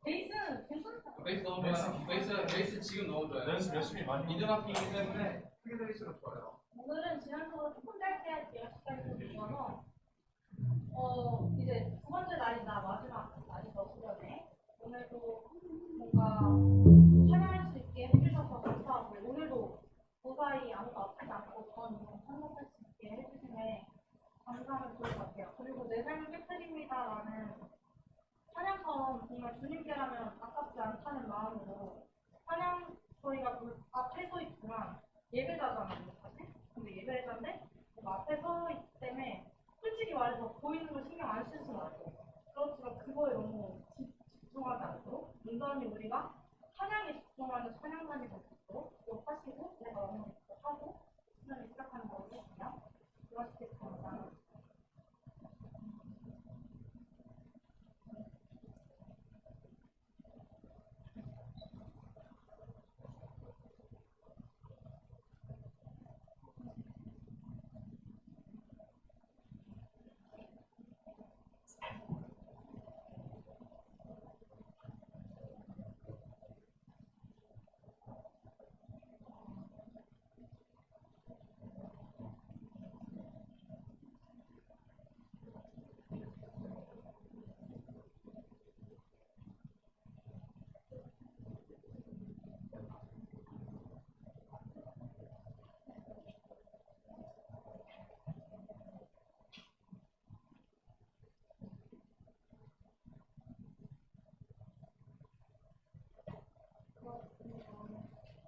베이스는 괜찮다. 베이스 너무 좋아요. 베이스 지금 너무 좋아요. 연습 열심히 많이 미드락이기 때문에 프리베이스가 좋아요. 오늘은 지난주보다 조금 짧게 할게요. 시간이 좀 있어서. 이제 두 번째 날이다. 마지막 날이죠. 수련회. 오늘도 뭔가 참여할 수 있게 해주셔서 감사하고, 오늘도 무사히 아무도 아프지 않고 저는 참석할 수 있게 해주시면 감사하면 좋을 것 같아요. 그리고 내 삶을 깨뜨립니다라는 찬양처럼 정말 주님께라면 아깝지 않다는 마음으로 찬양 저희가 앞에 서 있지만 예배자잖아요, 사실. 근데 예배자인데 앞에 서 있기 때문에 솔직히 말해서 보이는 거 신경 안 쓰지 말고, 그렇지만 그거에 너무 집중하지 않도록 온전히 우리가 찬양에 집중하는 찬양단이 될 수 있도록 하시고, 내가 어느 정도 하고 시간을 시작하는 거거든요. 그러시겠습니다.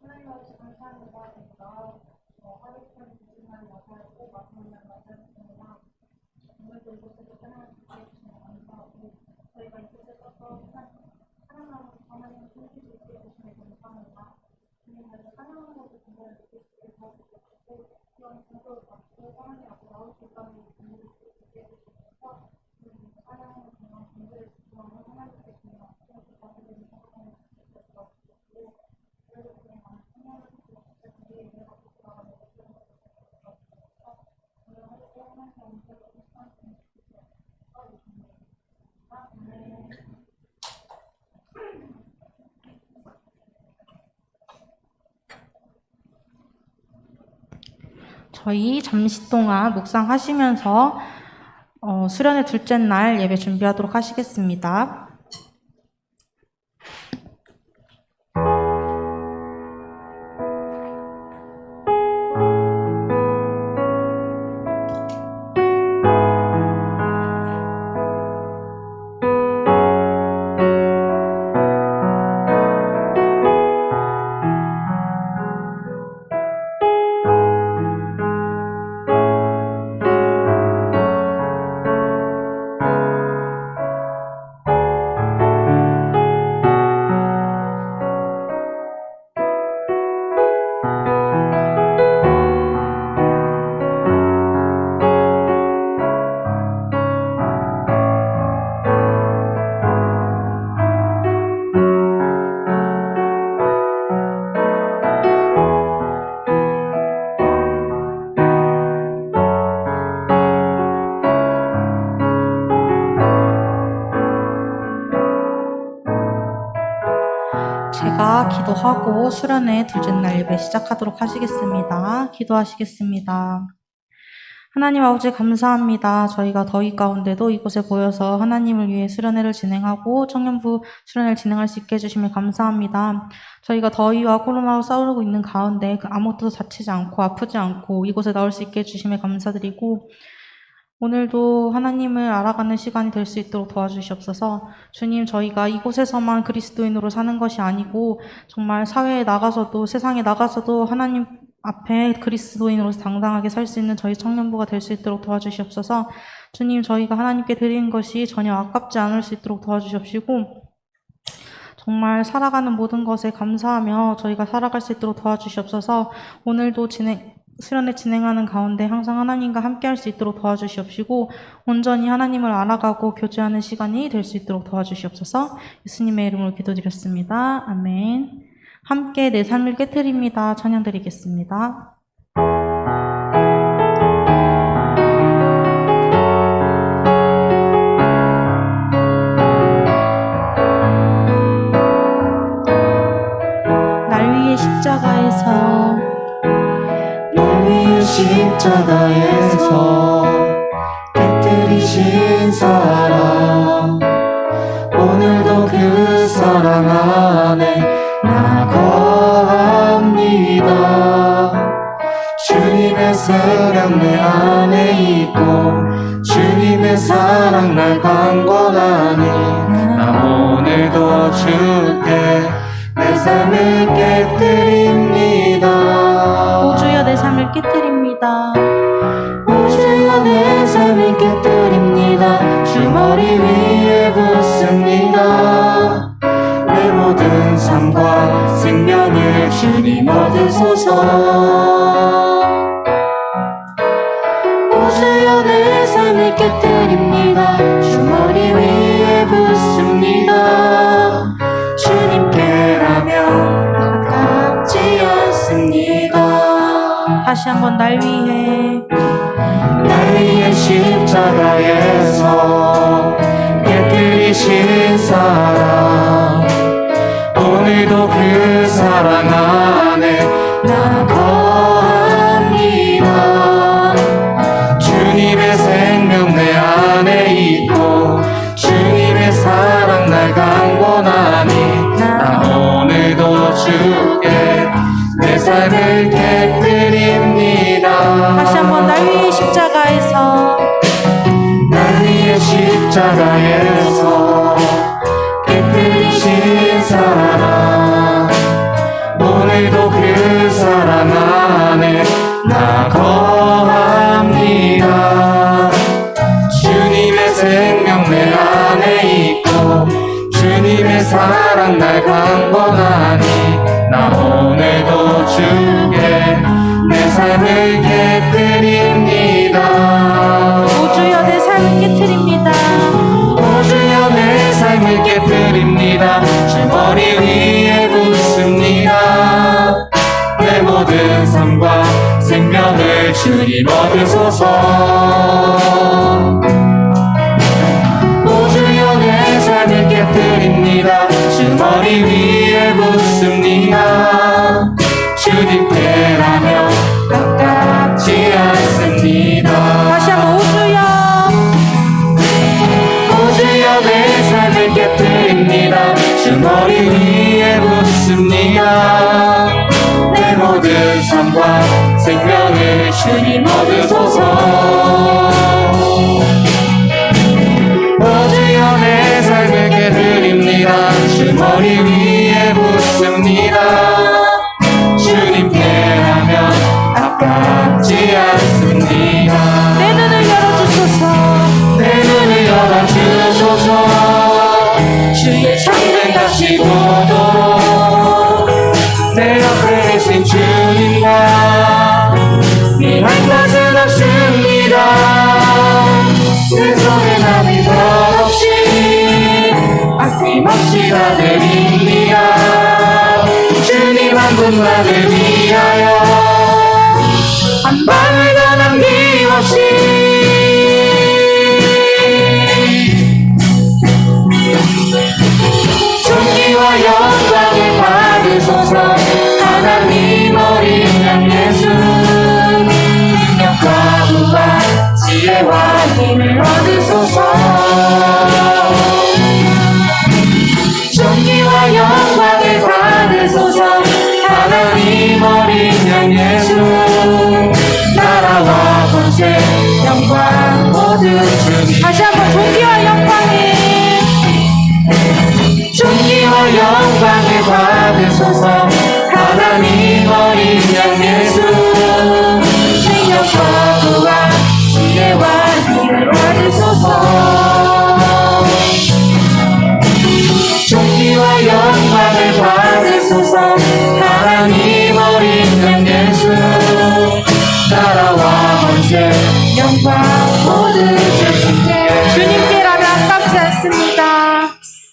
하나님 아버지 감사합니다. 저희가 하루처럼 주시는 나사였고 마지막 날 맞이했습니다. 오늘도 이곳에서 찬양을 듣게 해주시면 감사하고, 저희가 이곳에 서서 찬양하면서 하나님을 숨길 수 있게 해주시면 감사합니다. 주님께서 찬양하는 것을 정말 느낄 수 있게 도와주시고, 그런 공부를 받고 하나님 앞에 나올 수 있다는 준비를 있게 해주시면서 찬양하는 정말 공부에 집중하는 하나님께 정말 앞으로 받으려는 생각하는 저희 잠시 동안 묵상하시면서 수련의 둘째 날 예배 준비하도록 하시겠습니다. 제가 기도하고 수련의 둘째 날 예배 시작하도록 하시겠습니다. 기도하시겠습니다. 하나님 아버지 감사합니다. 저희가 더위 가운데도 이곳에 모여서 하나님을 위해 수련회를 진행하고 청년부 수련회를 진행할 수 있게 해주시면 감사합니다. 저희가 더위와 코로나로 싸우고 있는 가운데 아무것도 다치지 않고 아프지 않고 이곳에 나올 수 있게 해주시면 감사드리고, 오늘도 하나님을 알아가는 시간이 될 수 있도록 도와주시옵소서. 주님, 저희가 이곳에서만 그리스도인으로 사는 것이 아니고 정말 사회에 나가서도, 세상에 나가서도 하나님 앞에 그리스도인으로서 당당하게 살 수 있는 저희 청년부가 될 수 있도록 도와주시옵소서. 주님, 저희가 하나님께 드리는 것이 전혀 아깝지 않을 수 있도록 도와주시옵시고, 정말 살아가는 모든 것에 감사하며 저희가 살아갈 수 있도록 도와주시옵소서. 오늘도 수련회 진행하는 가운데 항상 하나님과 함께 할 수 있도록 도와주시옵시고, 온전히 하나님을 알아가고 교제하는 시간이 될 수 있도록 도와주시옵소서. 예수님의 이름으로 기도드렸습니다. 아멘. 함께 내 삶을 깨뜨립니다. 찬양드리겠습니다. 십자가에서 날 위해 십자가에서 깨뜨리신 사랑 오늘도 그 사랑 안에 나 거합니다. 주님의 생명 내 안에 있고 주님의 사랑 날 강권하니 나 오늘도 주께 내 삶을 깨뜨립니다. 오 주여 내 삶을 깨뜨립니다. 오 주여 내 삶을 깨뜨립니다. 주 머리 위에 붓습니다. 내 모든 삶과 생명을 주님 얻으소서. 오 주여 내 삶을 깨뜨립니다. 주 머리 위에 붓습니다. 주님께라면 아깝지 않습니다. 다시 한번 날 위해 날 위해 십자가에서 깨뜨리신 사랑 오늘도 그 사랑 안에 나 거합니다. 주님의 생명 내 안에 있고 주님의 사랑 날 강권하니 나 오늘도 주께 내 삶을 깨뜨립니다. 다시 한번 날 위해 십자가에서 날 위해 십자가에서 깨뜨리신 사랑 오늘도 그 사랑 안에 나 거합니다. 주님의 생명 내 안에 있고 주님의 사랑 날 강권하니 나 오늘도 주께 내 삶을 깨뜨립니다. 오 주여 내 삶을 깨뜨립니다. 오 주여 내 삶을 깨뜨립니다. 주 머리 위에 붓습니다. 내 모든 삶과 생명을 주님 얻으소서. 오 주여 내 삶을 깨뜨립니다. 주 머리 위에 붓습니다. 주님께라면 아깝지 않습니다. 다시 한번 오 주여 오 주여 내 삶을 깨뜨립니다. 주 머리 위에 붓습니다. 내 모든 삶과 생명을 주님 얻으소서. 오 주여 내 삶을 깨뜨립니다. 주 머리 위에 붓습니다. 주님께라면 아깝지 않습니다. 내 눈을 열어주소서. 내 눈을 열어주소서. 주의 창문 다시 보도록 내 옆에 계신 주님과 미한 것은 없습니다. 내 손에 남은 것 없이 아낌없이 다 드립니다. 주님 한 분만을 위하여 한 방울 더 남김없이 존귀와 영광을 받으소서. 하나님 어린 양 예수 능력과 부활 지혜와 힘을 얻으소서. 존귀와 영광을 받으소서. 하나님 어린 양 예수 나라와 권세 영광 모든 주님. 다시 한번 존귀와 영광이 존귀와 영광을 받으소서. 하나님 어린 양 예수 능력과 부활 지혜와 힘을 받으소서. 존귀와 영광을 받으소서. 하나님 어린 양 예수 나라와 권세 영광 모든 주님께. 주님께라면 아깝지 않습니다.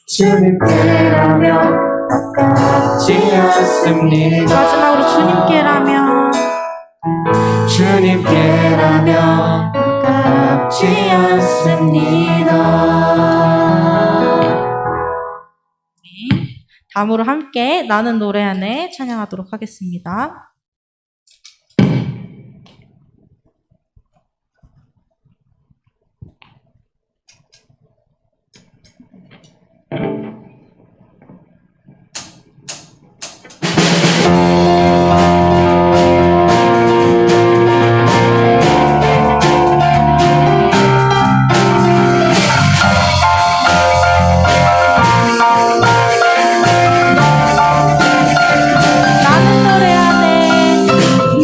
주님께라면 아깝지 않습니다. 마지막으로 주님께라면 주님께라면 아깝지 않습니다. 다음으로 함께 나는 노래 안에 찬양하도록 하겠습니다.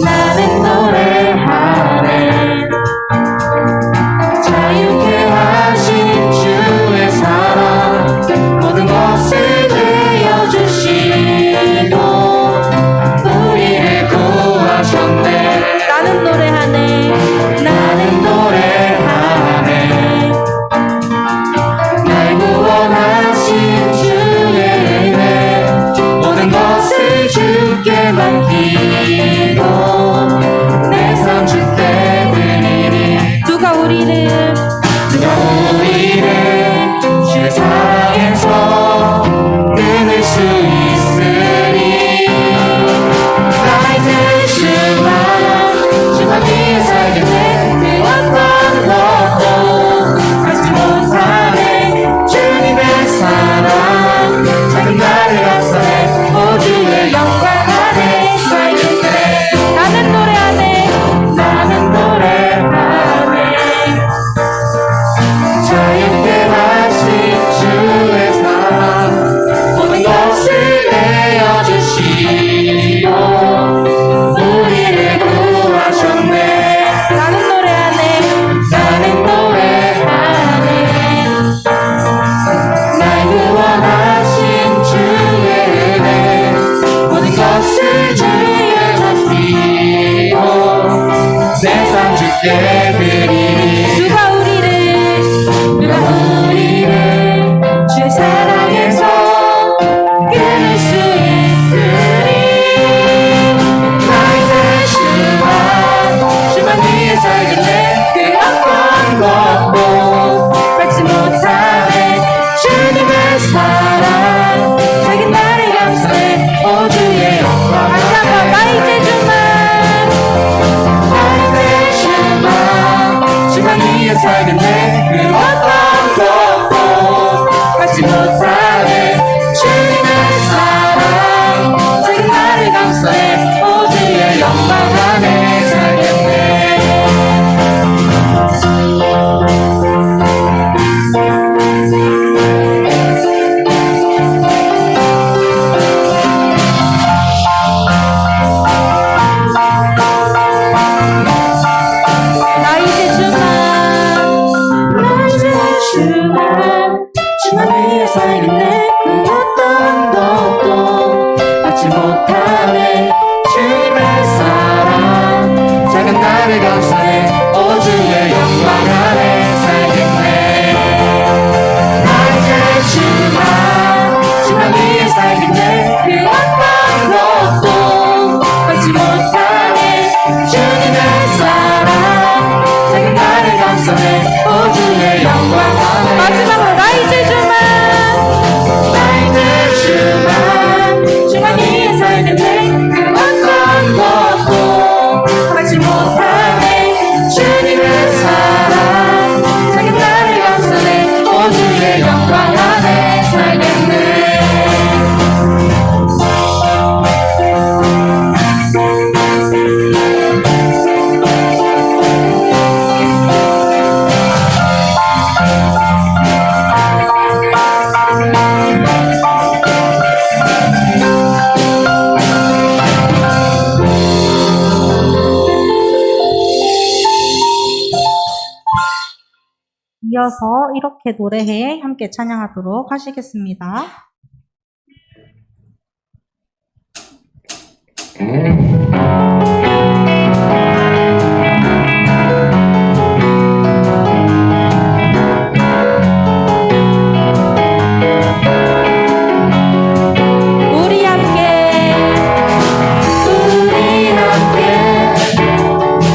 나는 노래하네 자유케 하신 주의 사랑 모든 것을 되어주시고 우리를 구하셨네 나는 노래하네. 나는 노래하네 날 구원하신 주의 은혜 모든 것을 주께 맡기고 내 삶 주께 드리리 누가 우리를 주의 사랑에서 끊을 수 있으리 나 이제 주만 위에 살겠네 그 어떤 것도 알지 못하네 주님의 사랑 작은 나를 앞서네 우주의 영광 안에 살겠네 나는 노래하네. 나는 노래하네 자유케 하신 주의 사랑 모든 것을 내어주시고 우리를 구하셨네 나는 노래하네. 나는 노래하네 날 구원하신 주의 은혜 모든 것을 주께 주시고 내 삶 주께 드리리 누가 우리를 주의 사랑에서 끊을 수 있으리 나 이제 주만 위에 살겠네 그 어떤 것도 뺏지 못하네 주님의 사랑 자기 나를 감싸네 오주의 영광 다시 한번 나 이제 주만 위에 살겠네 그 어떤 것도 뺏지 못하네 주님의 사랑 자기 나를 감싸네 오주의 영광 안에 살겠네 나 이제 주만 위에 살겠네 그 어떤 것도 받지 못하네 주님의 사랑 작은 나를 감싸네 오주의 영광 안에 살겠네 나 이제 주만 위에 살겠네 그 어떤 것도 받지 못하네 주님의 사랑 작은 나를 감싸네 오주의 영광 안에 마지막으로 나 이제 주만 위에 살겠네 그 어떤 것도 받지 못하네 주님의 사랑 자기 나를 감싸네 오주의 영광 안에 살겠네 이어서 이렇게 노래해 함께 찬양하도록 하시겠습니다. 우리 함께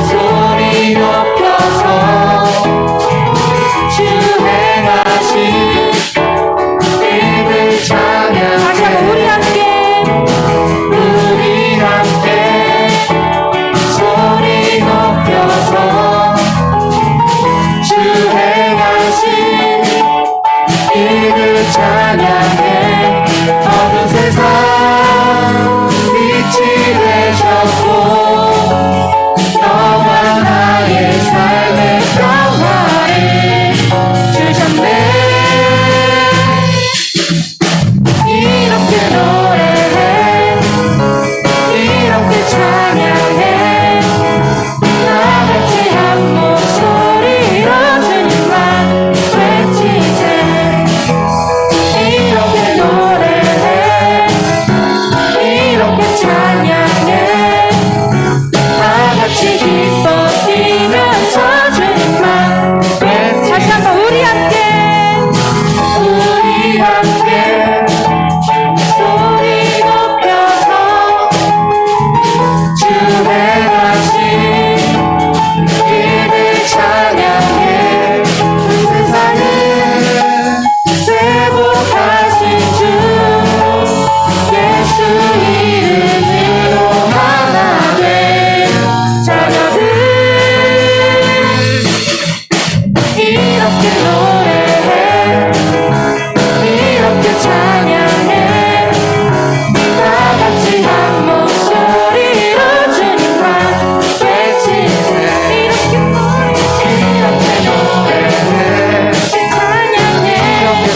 소리 높여서 주 행하신 일을 찬양 다시 한번 우리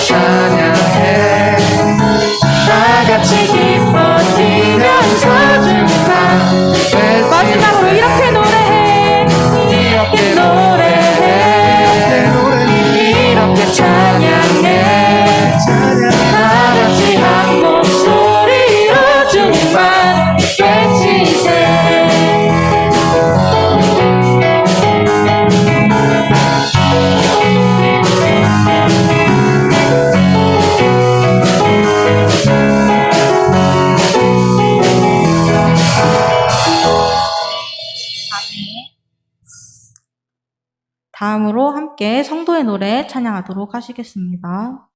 찬양해 다같이 기뻐 뛰면서 주사 마지막으로 이렇게 노래해. 이렇게 노래해 이렇게 찬양해 다같이 한 목소리로 주만 외치세 다음으로 함께 성도의 노래 찬양하도록 하시겠습니다.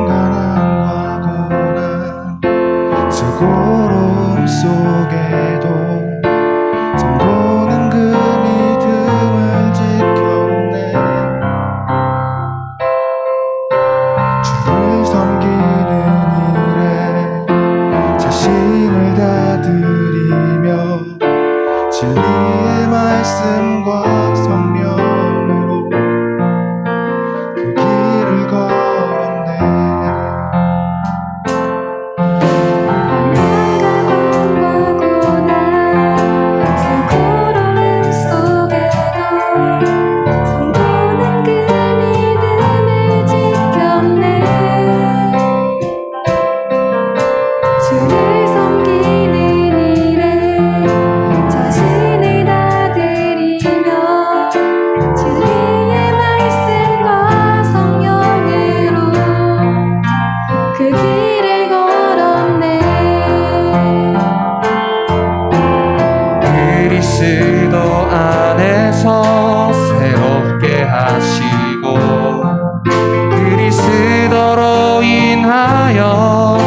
한가람과 고난 수고로움 속에도 성도는 그 믿음을 지켰네 주를 섬기는 일에 자신을 다 드리며 진리의 말씀과 성령으로 그 길을 걸었네 그리스도 안에서 새롭게 하시고 그리스도로 인하여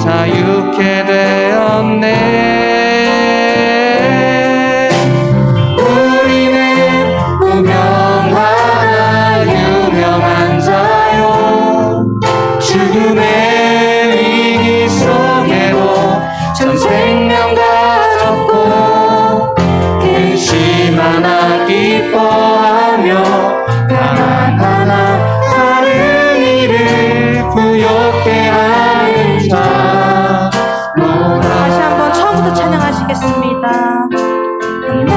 자유케 되었네 우리는 무명하나 유명한 자요 죽음의 위기 속에도 전생명 가졌고 근심하나 기뻐하며 가난하나 다른 이를 부욕해 하는 자로다 다시 한번 처음부터 찬양하시겠습니다.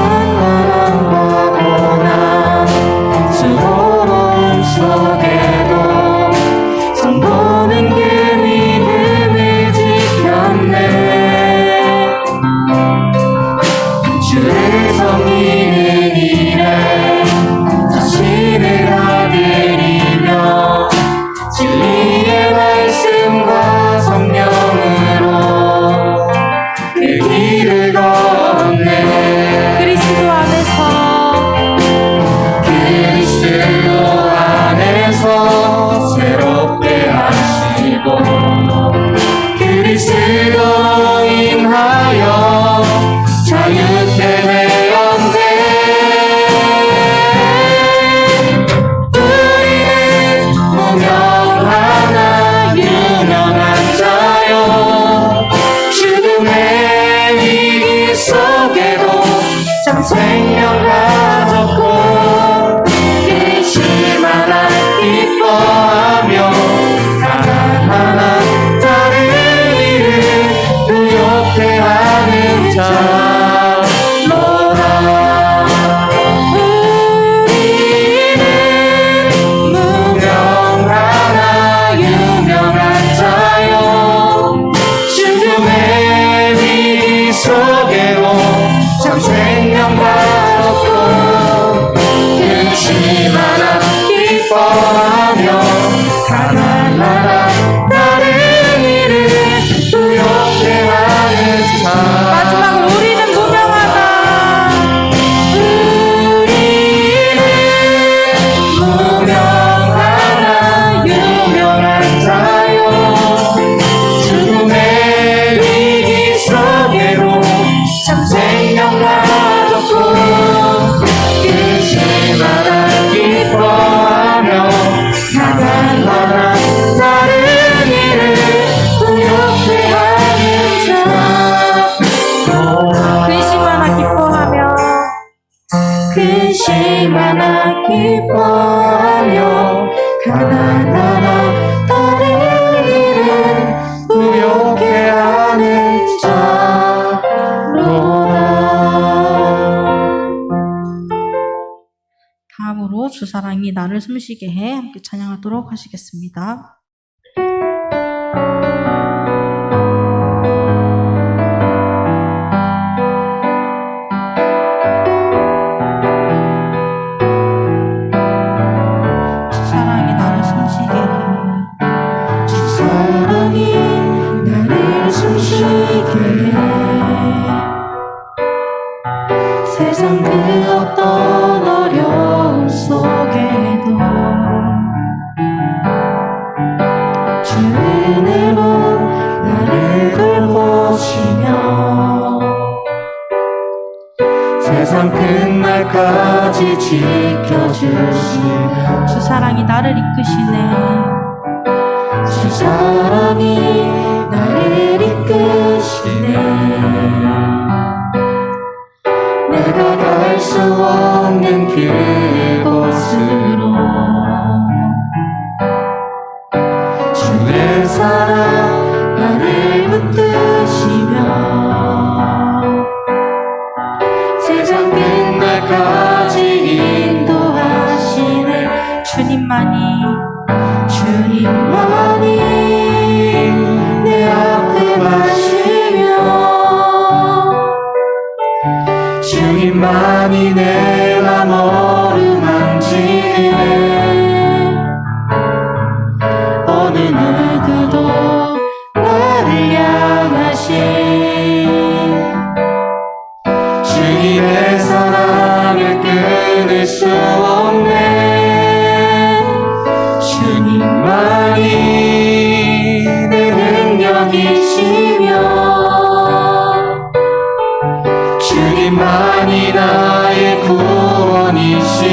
만난과 고난 수고로움 속에도 성도는 그 믿음을 지켰네 주를 섬기는 일에 자신을 다 드리며 진리의 말씀과 성령으로 그 길을 걸었네 그리스도 안에서 새롭게 하시고 그리스도로 인하여 자유케 되었네 우리는 무명하나 유명한 자요 죽음의 위기 속에도 참 생명 가졌고 근심하나 기뻐하며 가난하나 다른 이를 부욕해 하는 자로다 우리는 무명하나 유명한 자요 죽음의 위기 속에도 참 생명 가졌고 근심하나 기뻐하며 가난하나 다른 이를 부욕해 하는 자 마지막으로 우리는 무명하다. 우리는 무명하나 유명한 자요 죽음의 위기 속에도 참 생명 가졌고 근심하나 기뻐하며 나나 다른 일은 부욕해 하는 자로다. 다음으로 주사랑이 나를 숨쉬게 해 함께 찬양하도록 하시겠습니다. 주사랑이 나를 숨쉬게 해. 주 사랑이 나를 숨쉬게 해. 세상 그 어떤 어려움 속에도 주 은혜로 나를 돌보시며 세상 끝날까지 지켜주시며 주사랑이 나를 이끄시네. 주 사랑이 나를 이끄시네. 내가 갈 수 없는 그곳으로 주의 사랑 나를 붙드시며 세상 끝날까지 인도하시네. 주님만이 내 아픔 아시며 주님만이 내 맘 어루만지네. 어느 누구도 나를 향하신 주님의 사랑을 끊을 수 없네. 주님만이 내 능력이시며 주님만이 나의 구원이시네.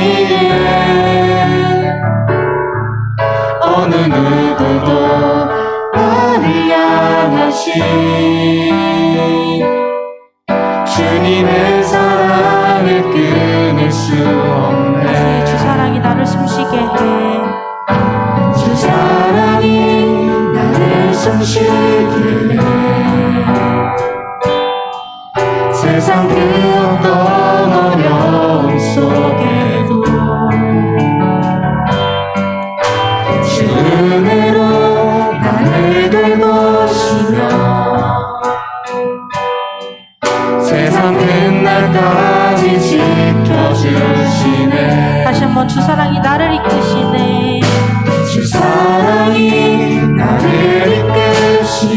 어느 누구도 나를 향하신 주님의 사랑을 끊을 수 없네. 주 사랑이 나를 숨쉬게 해. 주 사랑이 나를 숨쉬게 해. 세상 그 어떤 어려움 속에도 주 은혜로 나를 돌보시며 세상 끝날까지 지켜주시네. 다시 한번 주 사랑이 나를 이끄시네. 주 사랑이 나를 이끄시네.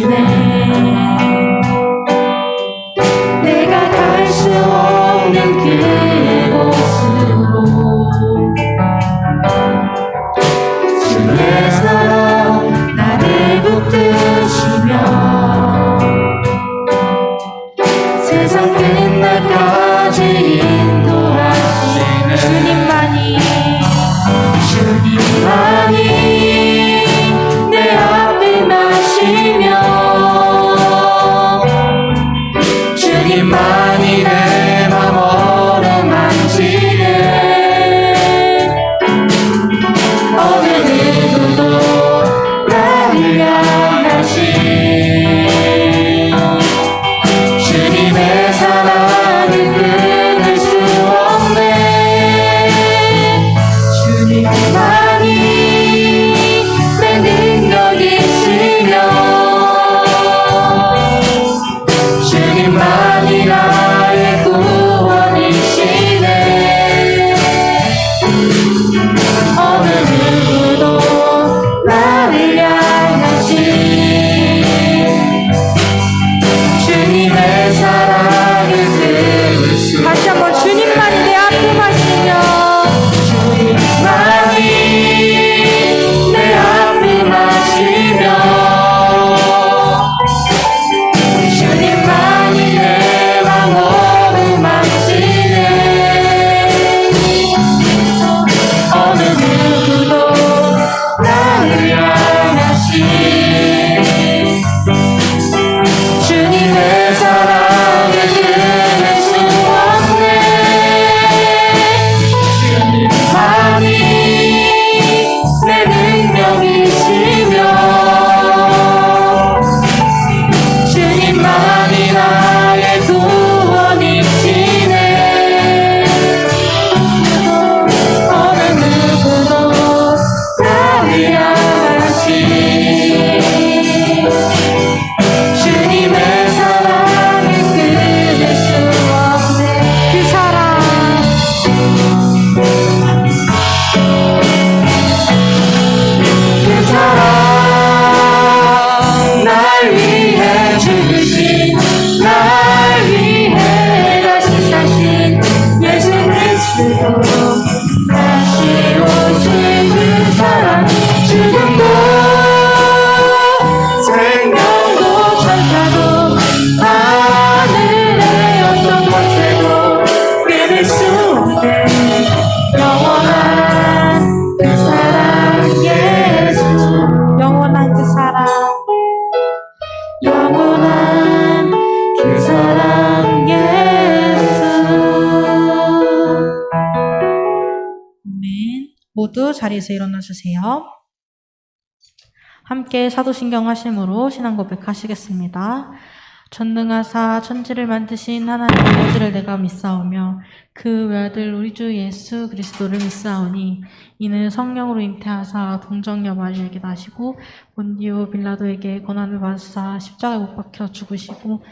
여기시며 주님만이 나의 구원이시네. 어느 누구도 나를 향하신 주님의 사랑을 끊을 수 없네. 그 사랑 그 사랑 날 위해 죽으신 날 위해 다시 사신 예수 그리스도 다시 오실 그 사랑 죽음도 생명도 천사도 하늘의 어떤 권세도 끊을 수 없는 영원한 그 사랑 예수 영원한 그 사랑 영원한 그 사랑 예수. 아멘. 모두 자리에서 일어나 주세요. 함께 사도신경 하심으로 신앙 고백하시겠습니다. 전능하사 천지를 만드신 하나님 아버지를 내가 믿사오며 그 외아들 우리 주 예수 그리스도를 믿사오니 이는 성령으로 잉태하사 동정녀 마리아에게 나시고 본디오 빌라도에게 고난을 받으사 십자가에 못 박혀 죽으시고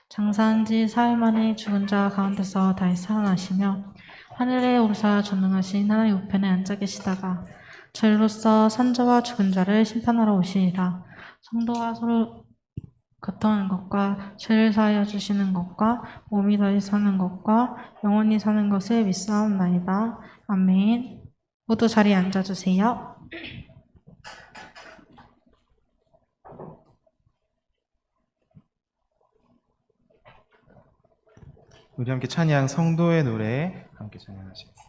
장사한 지 사흘 만에 죽은 자 가운데서 다시 살아나시며 하늘에 오르사 전능하신 하나님 우편에 앉아 계시다가 저희로서 산자와 죽은 자를 심판하러 오시리라. 성도와 서로 교통하는 것과 죄를 사하여 주시는 것과 몸이 다시 사는 것과 영원히 사는 것을 믿사옵나이다. 아멘. 모두 자리에 앉아주세요. 우리 함께 찬양 성도의 노래 함께 찬양하시겠습니다.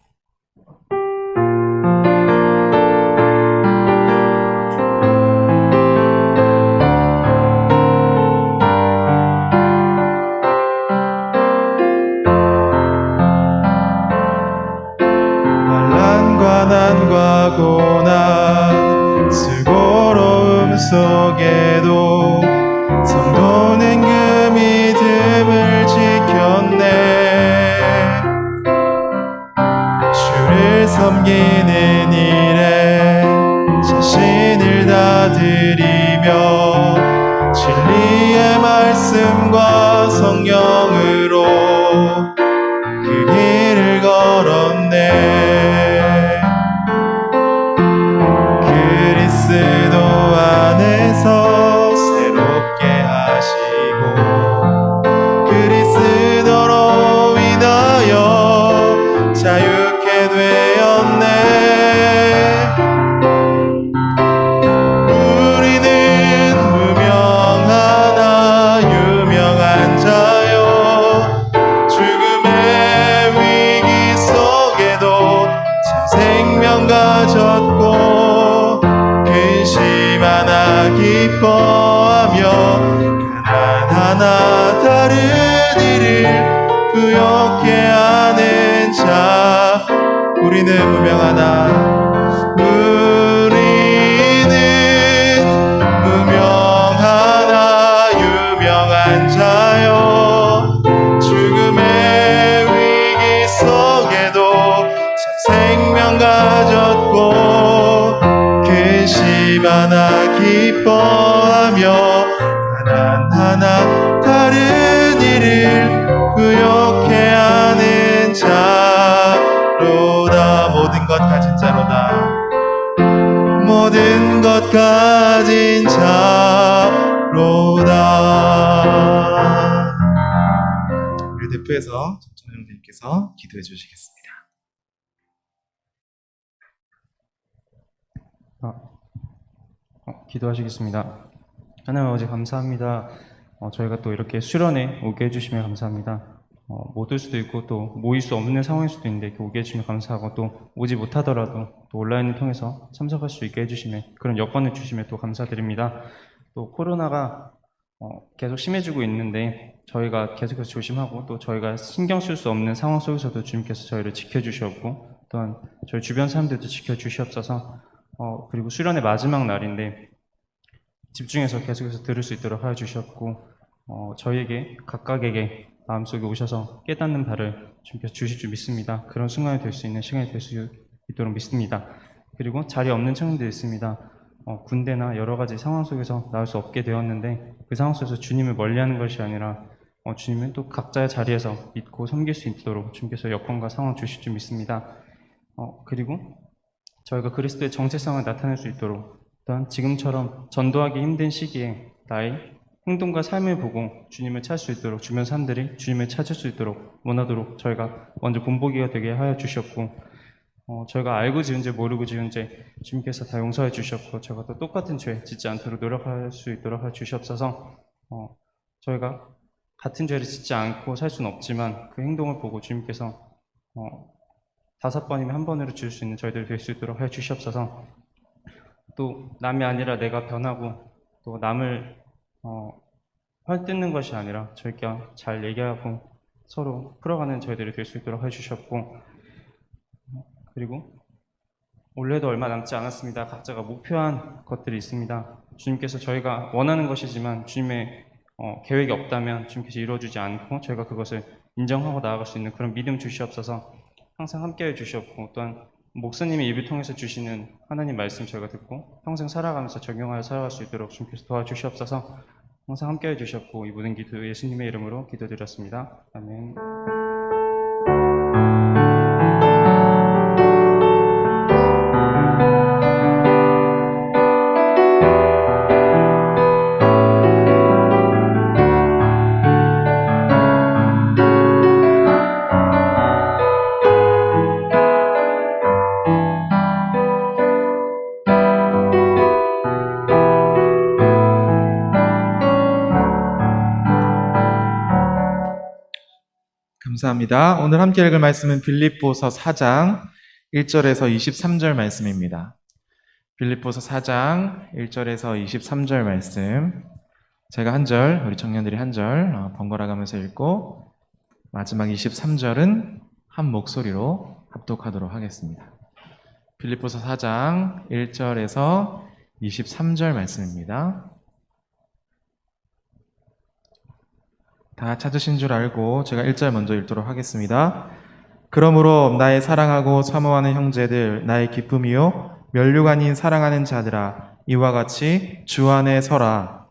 환난과 난과 고난 수고로움 속에도 성도는 그 믿음을 지켰네. 주를 섬기는 일에 자신을 다 드리며 진리의 말씀과 성령으로 그 길을 걸었네. 그리스도 안에서 새롭게 하시고 그리스도로 인하여 자유케 되었네. 우리는 무명하나 유명한 자요 죽음의 위기 속에도 참 생명 가졌고 근심 하나 기뻐하며 가난하나 다른 일을 부욕해 하는 자. 우리는 무명하나 유명한 자요 죽음의 위기 속에도 참 생명 가졌고 근심 하나 기뻐하며 가난하나 다른 일을 부욕해 하는 자로다. 모든 것 가진 자로다. 모든 것 가진 자로다. 우리 대표에서 전정님께서 기도해 주시겠습니다. 기도하시겠습니다. 하나님 아버지 감사합니다. 저희가 또 이렇게 수련회 오게 해주시면 감사합니다. 못 올 수도 있고 또 모일 수 없는 상황일 수도 있는데 이렇게 오게 해주시면 감사하고 또 오지 못하더라도 또 온라인을 통해서 참석할 수 있게 해주시면 그런 여건을 주시면 또 감사드립니다. 또 코로나가 계속 심해지고 있는데 저희가 계속해서 조심하고 또 저희가 신경 쓸 수 없는 상황 속에서도 주님께서 저희를 지켜주셨고 또한 저희 주변 사람들도 지켜주시옵소서. 그리고 수련의 마지막 날인데 집중해서 계속해서 들을 수 있도록 하여 주셨고 저희에게 각각에게 마음속에 오셔서 깨닫는 바를 주님께서 주실 줄 믿습니다. 그런 순간이 될 수 있는 시간이 될 수 있도록 믿습니다. 그리고 자리에 없는 청년들이 있습니다. 군대나 여러 가지 상황 속에서 나올 수 없게 되었는데 그 상황 속에서 주님을 멀리하는 것이 아니라 주님은 또 각자의 자리에서 믿고 섬길 수 있도록 주님께서 여건과 상황 주실 줄 믿습니다. 그리고 저희가 그리스도의 정체성을 나타낼 수 있도록 또한 지금처럼 전도하기 힘든 시기에 나의 행동과 삶을 보고 주님을 찾을 수 있도록 주변 사람들이 주님을 찾을 수 있도록 원하도록 저희가 먼저 본보기가 되게 하여 주셨고 저희가 알고 지은 죄 모르고 지은 죄 주님께서 다 용서해 주셨고 저희가 또 똑같은 죄 짓지 않도록 노력할 수 있도록 해 주시옵소서. 저희가 같은 죄를 짓지 않고 살 수는 없지만 그 행동을 보고 주님께서 5번이면 1번으로 지을 수 있는 저희들이 될 수 있도록 해 주시옵소서. 또 남이 아니라 내가 변하고 또 남을 헐뜯는 것이 아니라 저희끼리 잘 얘기하고 서로 풀어가는 저희들이 될 수 있도록 해주셨고 그리고 올해도 얼마 남지 않았습니다. 각자가 목표한 것들이 있습니다. 주님께서 저희가 원하는 것이지만 주님의 계획이 없다면 주님께서 이루어주지 않고 저희가 그것을 인정하고 나아갈 수 있는 그런 믿음 주시옵소서. 항상 함께해 주셨고 또한 목사님의 입을 통해서 주시는 하나님 말씀 저희가 듣고 평생 살아가면서 적용하여 살아갈 수 있도록 주님께서 도와주시옵소서. 항상 함께해 주셨고 이 모든 기도 예수님의 이름으로 기도드렸습니다. 아멘. 감사합니다. 오늘 함께 읽을 말씀은 빌립보서 4장 1절에서 23절 말씀입니다. 빌립보서 4장 1절에서 23절 말씀. 제가 한 절, 우리 청년들이 한 절 번갈아 가면서 읽고 마지막 23절은 한 목소리로 합독하도록 하겠습니다. 빌립보서 4장 1절에서 23절 말씀입니다. 다 찾으신 줄 알고 제가 1절 먼저 읽도록 하겠습니다. 그러므로 나의 사랑하고 사모하는 형제들, 나의 기쁨이요 면류가 아닌 사랑하는 자들아, 이와 같이 주 안에 서라.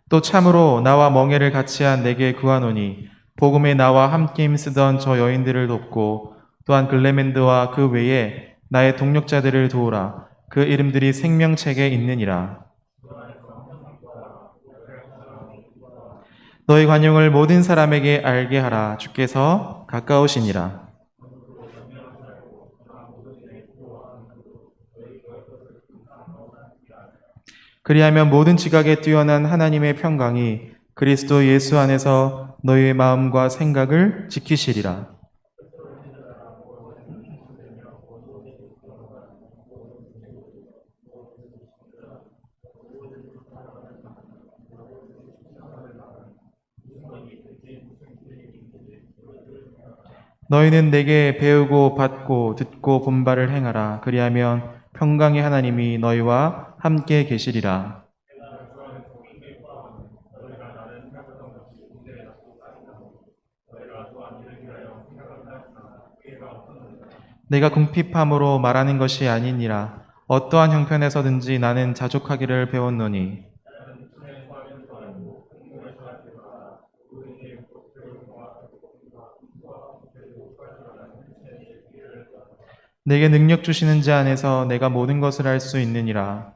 또 참으로 나와 멍에를 같이한 내게 구하노니 복음에 나와 함께 힘쓰던 저 여인들을 돕고 또한 글레멘드와 그 외에 나의 동력자들을 도우라. 그 이름들이 생명책에 있느니라. 너희 관용을 모든 사람에게 알게 하라. 주께서 가까우시니라. 그리하면 모든 지각에 뛰어난 하나님의 평강이 그리스도 예수 안에서 너희의 마음과 생각을 지키시리라. 너희는 내게 배우고 받고 듣고 본 바를 행하라. 그리하면 평강의 하나님이 너희와 함께 계시리라. 내가 궁핍함으로 말하는 것이 아니니라. 어떠한 형편에서든지 나는 자족하기를 배웠노니 내게 능력 주시는 자 안에서 내가 모든 것을 할 수 있느니라.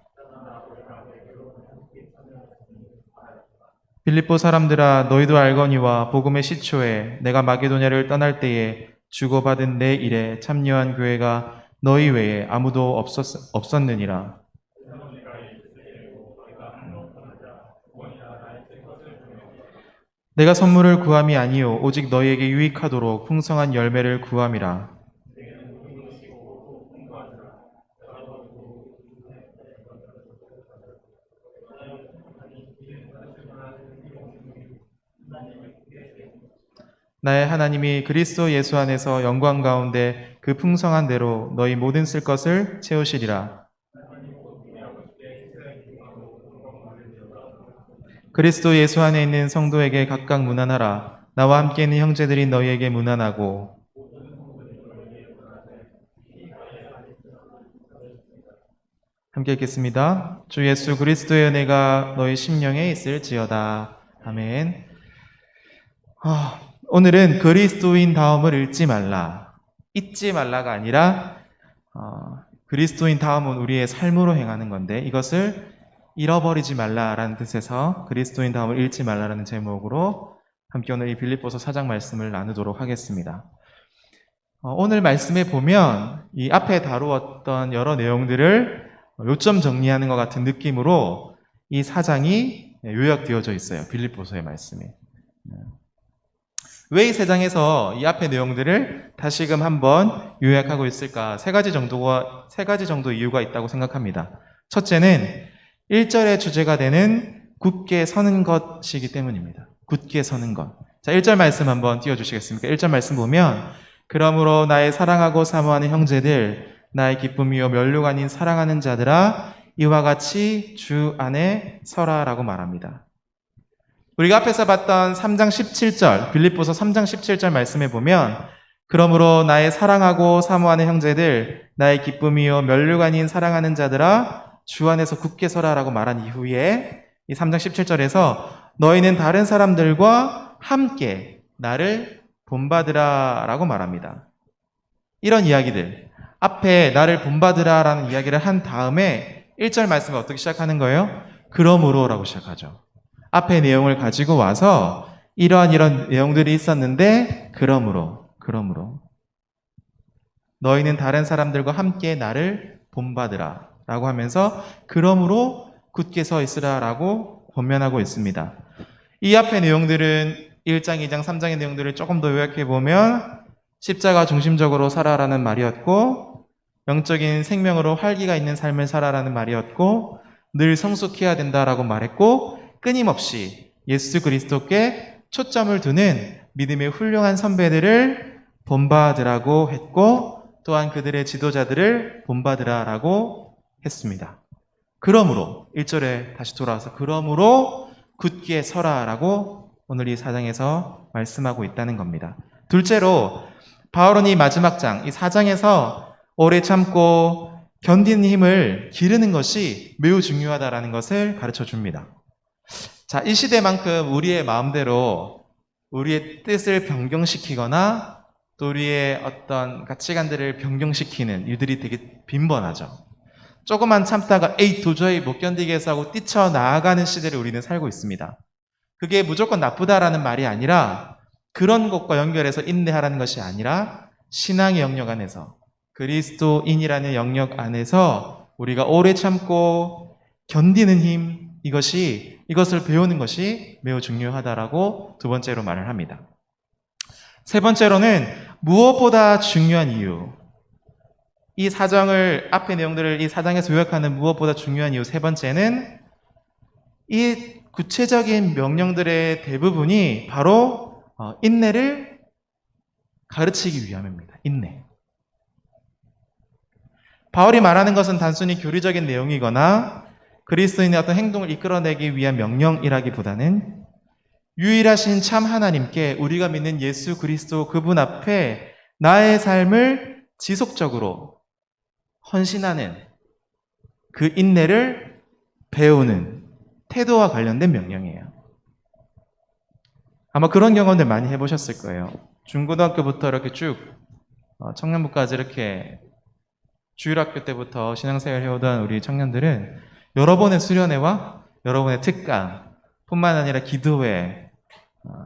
빌립보 사람들아, 너희도 알거니와 복음의 시초에 내가 마게도냐를 떠날 때에 주고받은 내 일에 참여한 교회가 너희 외에 아무도 없었느니라. 내가 선물을 구함이 아니요 오직 너희에게 유익하도록 풍성한 열매를 구함이라. 나의 하나님이 그리스도 예수 안에서 영광 가운데 그 풍성한 대로 너희 모든 쓸 것을 채우시리라. 그리스도 예수 안에 있는 성도에게 각각 문안하라. 나와 함께 있는 형제들이 너희에게 문안하고. 함께 읽겠습니다. 주 예수 그리스도의 은혜가 너희 심령에 있을지어다. 아멘. 오늘은 그리스도인 다움을 잃지 말라. 잊지 말라가 아니라 그리스도인 다움은 우리의 삶으로 행하는 건데 이것을 잃어버리지 말라라는 뜻에서 그리스도인 다움을 잃지 말라라는 제목으로 함께 오늘 이 빌립보서 4장 말씀을 나누도록 하겠습니다. 오늘 말씀에 보면 이 앞에 다루었던 여러 내용들을 요점 정리하는 것 같은 느낌으로 이 4장이 요약되어져 있어요. 빌립보서의 말씀이. 왜 이 3장에서 이 앞의 내용들을 다시금 한번 요약하고 있을까? 세 가지 정도 이유가 있다고 생각합니다. 첫째는 1절의 주제가 되는 굳게 서는 것이기 때문입니다. 굳게 서는 것. 자, 1절 말씀 한번 띄워주시겠습니까? 1절 말씀 보면 그러므로 나의 사랑하고 사모하는 형제들 나의 기쁨이요 면류가 아닌 사랑하는 자들아 이와 같이 주 안에 서라라고 말합니다. 우리가 앞에서 봤던 3장 17절 빌립보서 3장 17절 말씀에 보면 그러므로 나의 사랑하고 사모하는 형제들 나의 기쁨이요 면류가 아닌 사랑하는 자들아 주 안에서 굳게 서라라고 말한 이후에 이 3장 17절에서 너희는 다른 사람들과 함께 나를 본받으라라고 말합니다. 이런 이야기들 앞에 나를 본받으라라는 이야기를 한 다음에 1절 말씀을 어떻게 시작하는 거예요? 그러므로라고 시작하죠. 앞에 내용을 가지고 와서 이런 내용들이 있었는데 그러므로 너희는 다른 사람들과 함께 나를 본받으라 라고 하면서 그러므로 굳게 서 있으라라고 권면하고 있습니다. 이 앞의 내용들은 1장, 2장, 3장의 내용들을 조금 더 요약해 보면 십자가 중심적으로 살아라는 말이었고 영적인 생명으로 활기가 있는 삶을 살아라는 말이었고 늘 성숙해야 된다라고 말했고 끊임없이 예수 그리스도께 초점을 두는 믿음의 훌륭한 선배들을 본받으라고 했고 또한 그들의 지도자들을 본받으라라고 했습니다. 그러므로 1절에 다시 돌아와서 그러므로 굳게 서라라고 오늘 이 4장에서 말씀하고 있다는 겁니다. 둘째로 바울은 이 마지막 장, 이 4장에서 오래 참고 견디는 힘을 기르는 것이 매우 중요하다라는 것을 가르쳐 줍니다. 자, 이 시대만큼 우리의 마음대로 우리의 뜻을 변경시키거나 또 우리의 어떤 가치관들을 변경시키는 일들이 되게 빈번하죠. 조금만 참다가 에이 도저히 못 견디겠어 하고 뛰쳐나가는 시대를 우리는 살고 있습니다. 그게 무조건 나쁘다라는 말이 아니라 그런 것과 연결해서 인내하라는 것이 아니라 신앙의 영역 안에서 그리스도인이라는 영역 안에서 우리가 오래 참고 견디는 힘 이것을 배우는 것이 매우 중요하다라고 두 번째로 말을 합니다. 세 번째로는 무엇보다 중요한 이유 이 사정을 앞의 내용들을 이 사장에서 요약하는 무엇보다 중요한 이유 세 번째는 이 구체적인 명령들의 대부분이 바로 인내를 가르치기 위함입니다. 인내. 바울이 말하는 것은 단순히 교리적인 내용이거나 그리스도인의 어떤 행동을 이끌어내기 위한 명령이라기보다는 유일하신 참 하나님께 우리가 믿는 예수 그리스도 그분 앞에 나의 삶을 지속적으로 헌신하는 그 인내를 배우는 태도와 관련된 명령이에요. 아마 그런 경험들 많이 해보셨을 거예요. 중고등학교부터 이렇게 쭉 청년부까지 이렇게 주일학교 때부터 신앙생활 해오던 우리 청년들은 여러 번의 수련회와 여러 번의 특강 뿐만 아니라 기도회,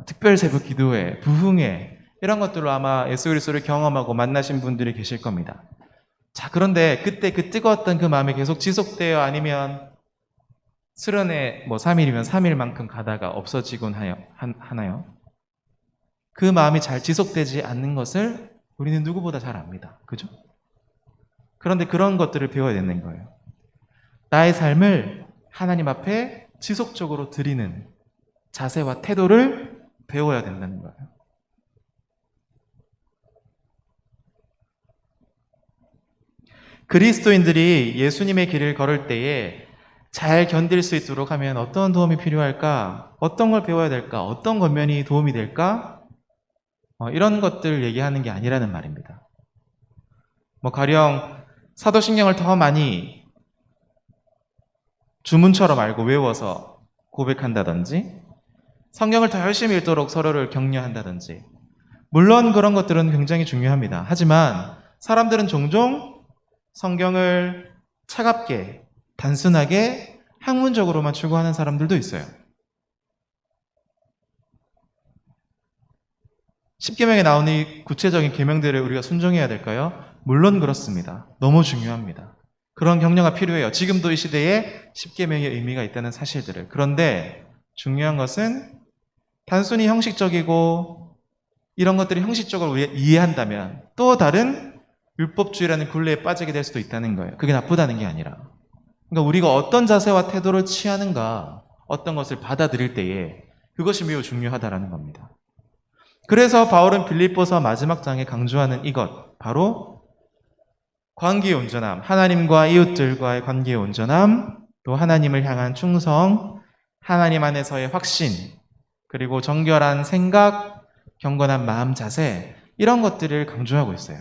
특별세부 기도회, 부흥회 이런 것들로 아마 예수 그리스도를 경험하고 만나신 분들이 계실 겁니다. 자, 그런데 그때 그 뜨거웠던 그 마음이 계속 지속돼요? 아니면 수련회 3일이면 3일만큼 가다가 없어지곤 하나요? 그 마음이 잘 지속되지 않는 것을 우리는 누구보다 잘 압니다. 그죠? 그런데 그런 것들을 배워야 되는 거예요. 나의 삶을 하나님 앞에 지속적으로 드리는 자세와 태도를 배워야 된다는 거예요. 그리스도인들이 예수님의 길을 걸을 때에 잘 견딜 수 있도록 하면 어떤 도움이 필요할까? 어떤 걸 배워야 될까? 어떤 권면이 도움이 될까? 이런 것들 얘기하는 게 아니라는 말입니다. 가령 사도신경을 더 많이 주문처럼 알고 외워서 고백한다든지 성경을 더 열심히 읽도록 서로를 격려한다든지 물론 그런 것들은 굉장히 중요합니다. 하지만 사람들은 종종 성경을 차갑게 단순하게 학문적으로만 추구하는 사람들도 있어요. 십계명에 나오는 이 구체적인 계명들을 우리가 순종해야 될까요? 물론 그렇습니다. 너무 중요합니다. 그런 격려가 필요해요. 지금도 이 시대에 십계명의 의미가 있다는 사실들을. 그런데 중요한 것은 단순히 형식적이고 이런 것들이 형식적으로 우리가 이해한다면 또 다른 율법주의라는 굴레에 빠지게 될 수도 있다는 거예요. 그게 나쁘다는 게 아니라. 그러니까 우리가 어떤 자세와 태도를 취하는가, 어떤 것을 받아들일 때에 그것이 매우 중요하다라는 겁니다. 그래서 바울은 빌립보서 마지막 장에 강조하는 이것, 바로 관계의 온전함, 하나님과 이웃들과의 관계의 온전함, 또 하나님을 향한 충성, 하나님 안에서의 확신, 그리고 정결한 생각, 경건한 마음 자세, 이런 것들을 강조하고 있어요.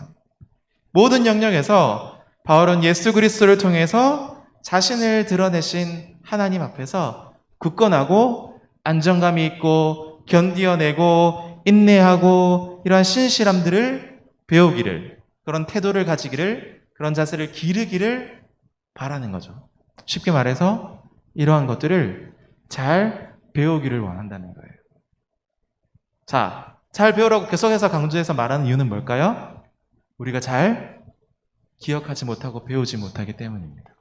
모든 영역에서 바울은 예수 그리스도를 통해서 자신을 드러내신 하나님 앞에서 굳건하고 안정감이 있고 견디어내고 인내하고 이러한 신실함들을 배우기를, 그런 태도를 가지기를, 그런 자세를 기르기를 바라는 거죠. 쉽게 말해서 이러한 것들을 잘 배우기를 원한다는 거예요. 자, 잘 배우라고 계속해서 강조해서 말하는 이유는 뭘까요? 우리가 잘 기억하지 못하고 배우지 못하기 때문입니다.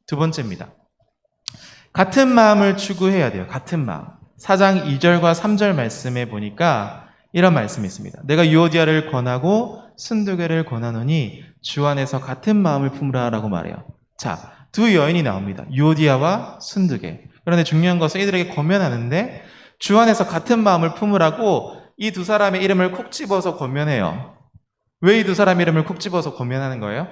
두 번째입니다. 같은 마음을 추구해야 돼요. 같은 마음. 4장 2절과 3절 말씀에 보니까 이런 말씀이 있습니다. 내가 유오디아를 권하고 순두개를 권하노니 주 안에서 같은 마음을 품으라 라고 말해요. 자, 두 여인이 나옵니다. 유오디아와 순두개. 그런데 중요한 것은 이들에게 권면하는데 주 안에서 같은 마음을 품으라고 이 두 사람의 이름을 콕 집어서 권면해요. 왜 이 두 사람의 이름을 콕 집어서 권면하는 거예요?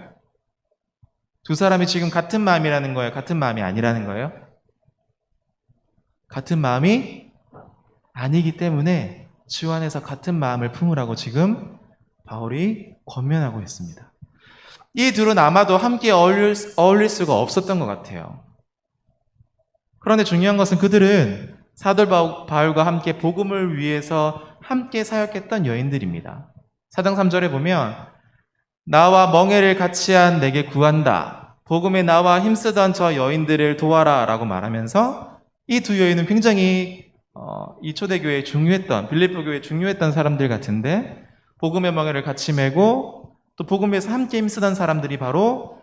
두 사람이 지금 같은 마음이라는 거예요? 같은 마음이 아니라는 거예요? 같은 마음이 아니기 때문에 주 안에서 같은 마음을 품으라고 지금 바울이 권면하고 있습니다. 이 둘은 아마도 함께 어울릴 수가 없었던 것 같아요. 그런데 중요한 것은 그들은 사도 바울과 함께 복음을 위해서 함께 사역했던 여인들입니다. 4장 3절에 보면 나와 멍에를 같이 한 내게 구한다. 복음에 나와 힘쓰던 저 여인들을 도와라 라고 말하면서 이 두 여인은 굉장히 이 초대교회에 중요했던, 빌립보 교회에 중요했던 사람들 같은데 복음의 멍에를 같이 메고 또 복음에서 함께 힘쓰던 사람들이 바로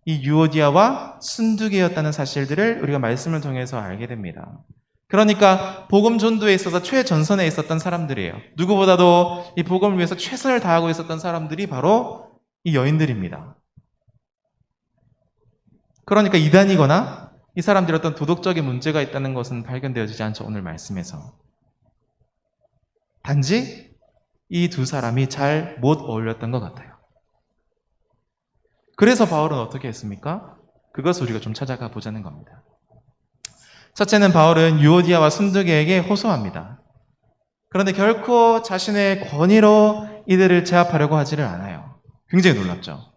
이 유오디아와 순두개였다는 사실들을 우리가 말씀을 통해서 알게 됩니다. 그러니까 복음 전도에 있어서 최전선에 있었던 사람들이에요. 누구보다도 이 복음을 위해서 최선을 다하고 있었던 사람들이 바로 이 여인들입니다. 그러니까 이단이거나 이 사람들이 어떤 도덕적인 문제가 있다는 것은 발견되어지지 않죠. 오늘 말씀에서. 단지 이 두 사람이 잘 못 어울렸던 것 같아요. 그래서 바울은 어떻게 했습니까? 그것을 우리가 좀 찾아가 보자는 겁니다. 첫째는 바울은 유오디아와 순두개에게 호소합니다. 그런데 결코 자신의 권위로 이들을 제압하려고 하지를 않아요. 굉장히 놀랍죠.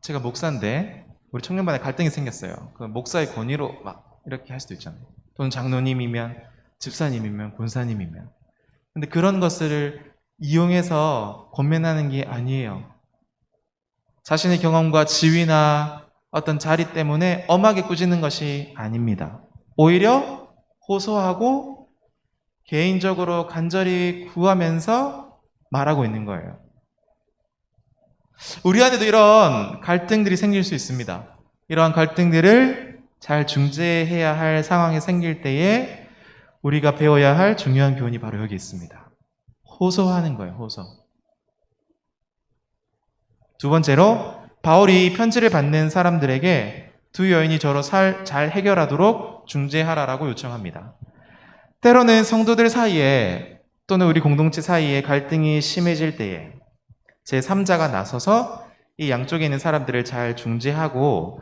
제가 목사인데 우리 청년반에 갈등이 생겼어요. 그 목사의 권위로 막 이렇게 할 수도 있잖아요. 또는 장로님이면, 집사님이면, 권사님이면. 근데 그런 것을 이용해서 권면하는 게 아니에요. 자신의 경험과 지위나 어떤 자리 때문에 엄하게 꾸짖는 것이 아닙니다. 오히려 호소하고 개인적으로 간절히 구하면서 말하고 있는 거예요. 우리 안에도 이런 갈등들이 생길 수 있습니다. 이러한 갈등들을 잘 중재해야 할 상황이 생길 때에 우리가 배워야 할 중요한 교훈이 바로 여기 있습니다. 호소하는 거예요, 호소. 두 번째로 바울이 편지를 받는 사람들에게 두 여인이 서로 잘 해결하도록 중재하라라고 요청합니다. 때로는 성도들 사이에 또는 우리 공동체 사이에 갈등이 심해질 때에 제3자가 나서서 이 양쪽에 있는 사람들을 잘 중재하고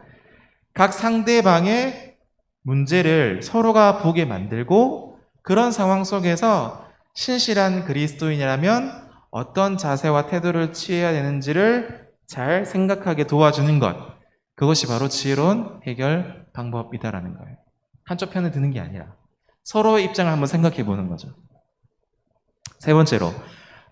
각 상대방의 문제를 서로가 보게 만들고 그런 상황 속에서 신실한 그리스도인이라면 어떤 자세와 태도를 취해야 되는지를 잘 생각하게 도와주는 것. 그것이 바로 지혜로운 해결 방법이다라는 거예요. 한쪽 편을 드는 게 아니라 서로의 입장을 한번 생각해 보는 거죠. 세 번째로,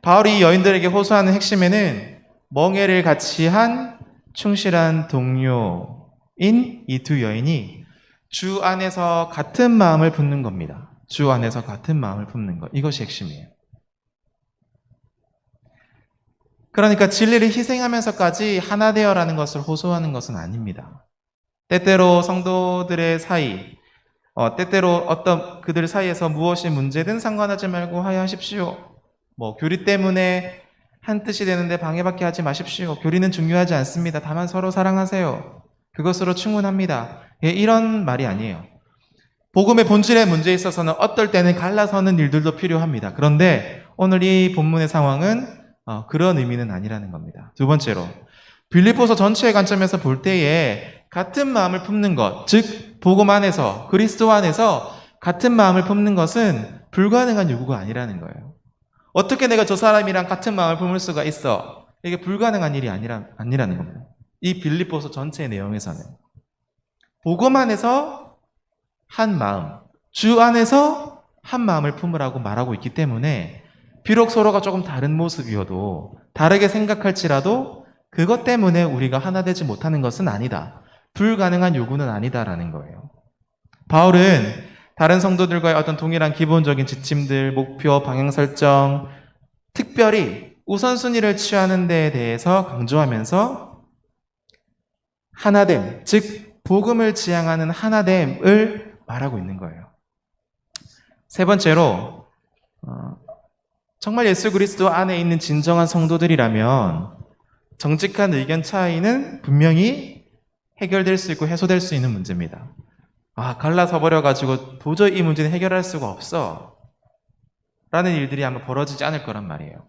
바울이 이 여인들에게 호소하는 핵심에는 멍에를 같이 한 충실한 동료인 이 두 여인이 주 안에서 같은 마음을 품는 겁니다. 주 안에서 같은 마음을 품는 것. 이것이 핵심이에요. 그러니까 진리를 희생하면서까지 하나 되어라는 것을 호소하는 것은 아닙니다. 때때로 성도들의 사이, 때때로 어떤 그들 사이에서 무엇이 문제든 상관하지 말고 화해하십시오. 교리 때문에 한 뜻이 되는데 방해받게 하지 마십시오. 교리는 중요하지 않습니다. 다만 서로 사랑하세요. 그것으로 충분합니다. 예, 이런 말이 아니에요. 복음의 본질의 문제에 있어서는 어떨 때는 갈라서는 일들도 필요합니다. 그런데 오늘 이 본문의 상황은 그런 의미는 아니라는 겁니다. 두 번째로, 빌립보서 전체의 관점에서 볼 때에 같은 마음을 품는 것, 즉 복음 안에서 그리스도 안에서 같은 마음을 품는 것은 불가능한 요구가 아니라는 거예요. 어떻게 내가 저 사람이랑 같은 마음을 품을 수가 있어? 이게 불가능한 일이 아니라는 겁니다. 이 빌립보서 전체의 내용에서는 복음 안에서 한 마음, 주 안에서 한 마음을 품으라고 말하고 있기 때문에 비록 서로가 조금 다른 모습이어도 다르게 생각할지라도 그것 때문에 우리가 하나 되지 못하는 것은 아니다. 불가능한 요구는 아니다라는 거예요. 바울은 다른 성도들과의 어떤 동일한 기본적인 지침들, 목표, 방향 설정, 특별히 우선순위를 취하는 데에 대해서 강조하면서 하나됨, 즉 복음을 지향하는 하나됨을 말하고 있는 거예요. 세 번째로, 정말 예수 그리스도 안에 있는 진정한 성도들이라면 정직한 의견 차이는 분명히 해결될 수 있고 해소될 수 있는 문제입니다. 갈라서 버려가지고 도저히 이 문제는 해결할 수가 없어 라는 일들이 아마 벌어지지 않을 거란 말이에요.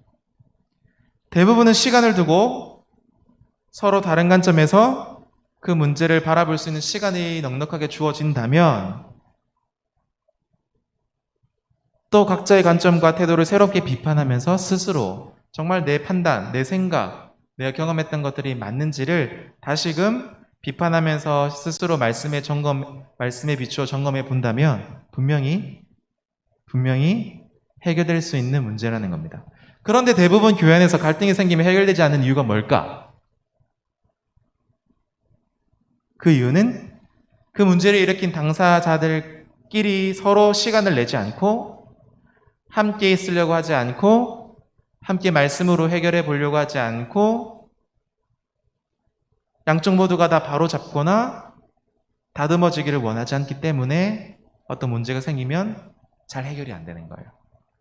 대부분은 시간을 두고 서로 다른 관점에서 그 문제를 바라볼 수 있는 시간이 넉넉하게 주어진다면 또 각자의 관점과 태도를 새롭게 비판하면서 스스로 정말 내 판단, 내 생각, 내가 경험했던 것들이 맞는지를 다시금 비판하면서 스스로 말씀에 비추어 점검해 본다면 분명히 해결될 수 있는 문제라는 겁니다. 그런데 대부분 교회 안에서 갈등이 생기면 해결되지 않는 이유가 뭘까? 그 이유는 그 문제를 일으킨 당사자들끼리 서로 시간을 내지 않고 함께 있으려고 하지 않고 함께 말씀으로 해결해 보려고 하지 않고 양쪽 모두가 다 바로 잡거나 다듬어지기를 원하지 않기 때문에 어떤 문제가 생기면 잘 해결이 안 되는 거예요.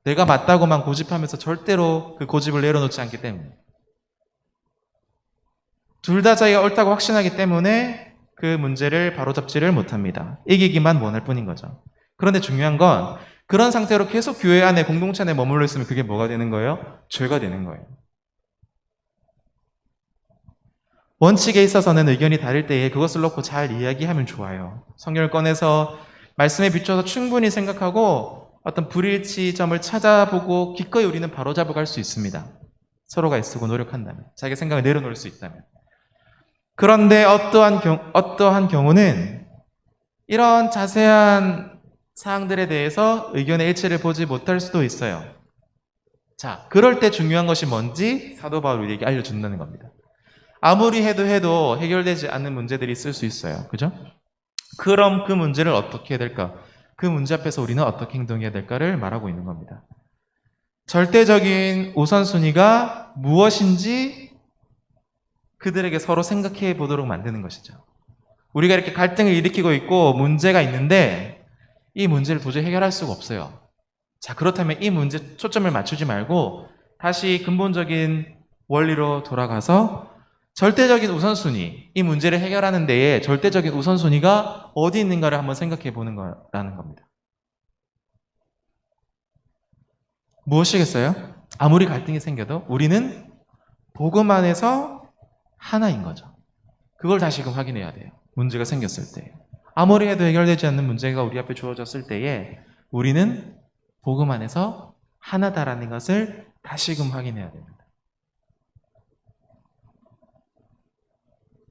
내가 맞다고만 고집하면서 절대로 그 고집을 내려놓지 않기 때문에 둘 다 자기가 옳다고 확신하기 때문에 그 문제를 바로잡지를 못합니다. 이기기만 원할 뿐인 거죠. 그런데 중요한 건 그런 상태로 계속 교회 안에 공동체 안에 머물러 있으면 그게 뭐가 되는 거예요? 죄가 되는 거예요. 원칙에 있어서는 의견이 다를 때에 그것을 놓고 잘 이야기하면 좋아요. 성경을 꺼내서 말씀에 비춰서 충분히 생각하고 어떤 불일치점을 찾아보고 기꺼이 우리는 바로잡아 갈 수 있습니다. 서로가 애쓰고 노력한다면, 자기 생각을 내려놓을 수 있다면. 그런데 어떠한 경우는 이런 자세한 사항들에 대해서 의견의 일치를 보지 못할 수도 있어요. 자, 그럴 때 중요한 것이 뭔지 사도 바울이 우리에게 알려준다는 겁니다. 아무리 해도 해결되지 않는 문제들이 있을 수 있어요. 그죠? 그럼 그 문제를 어떻게 해야 될까? 그 문제 앞에서 우리는 어떻게 행동해야 될까를 말하고 있는 겁니다. 절대적인 우선순위가 무엇인지 그들에게 서로 생각해 보도록 만드는 것이죠. 우리가 이렇게 갈등을 일으키고 있고 문제가 있는데 이 문제를 도저히 해결할 수가 없어요. 자, 그렇다면 이 문제 초점을 맞추지 말고 다시 근본적인 원리로 돌아가서 절대적인 우선순위, 이 문제를 해결하는 데에 절대적인 우선순위가 어디 있는가를 한번 생각해 보는 거라는 겁니다. 무엇이겠어요? 아무리 갈등이 생겨도 우리는 복음 안에서 하나인 거죠. 그걸 다시금 확인해야 돼요. 문제가 생겼을 때. 아무리 해도 해결되지 않는 문제가 우리 앞에 주어졌을 때에 우리는 복음 안에서 하나다라는 것을 다시금 확인해야 됩니다.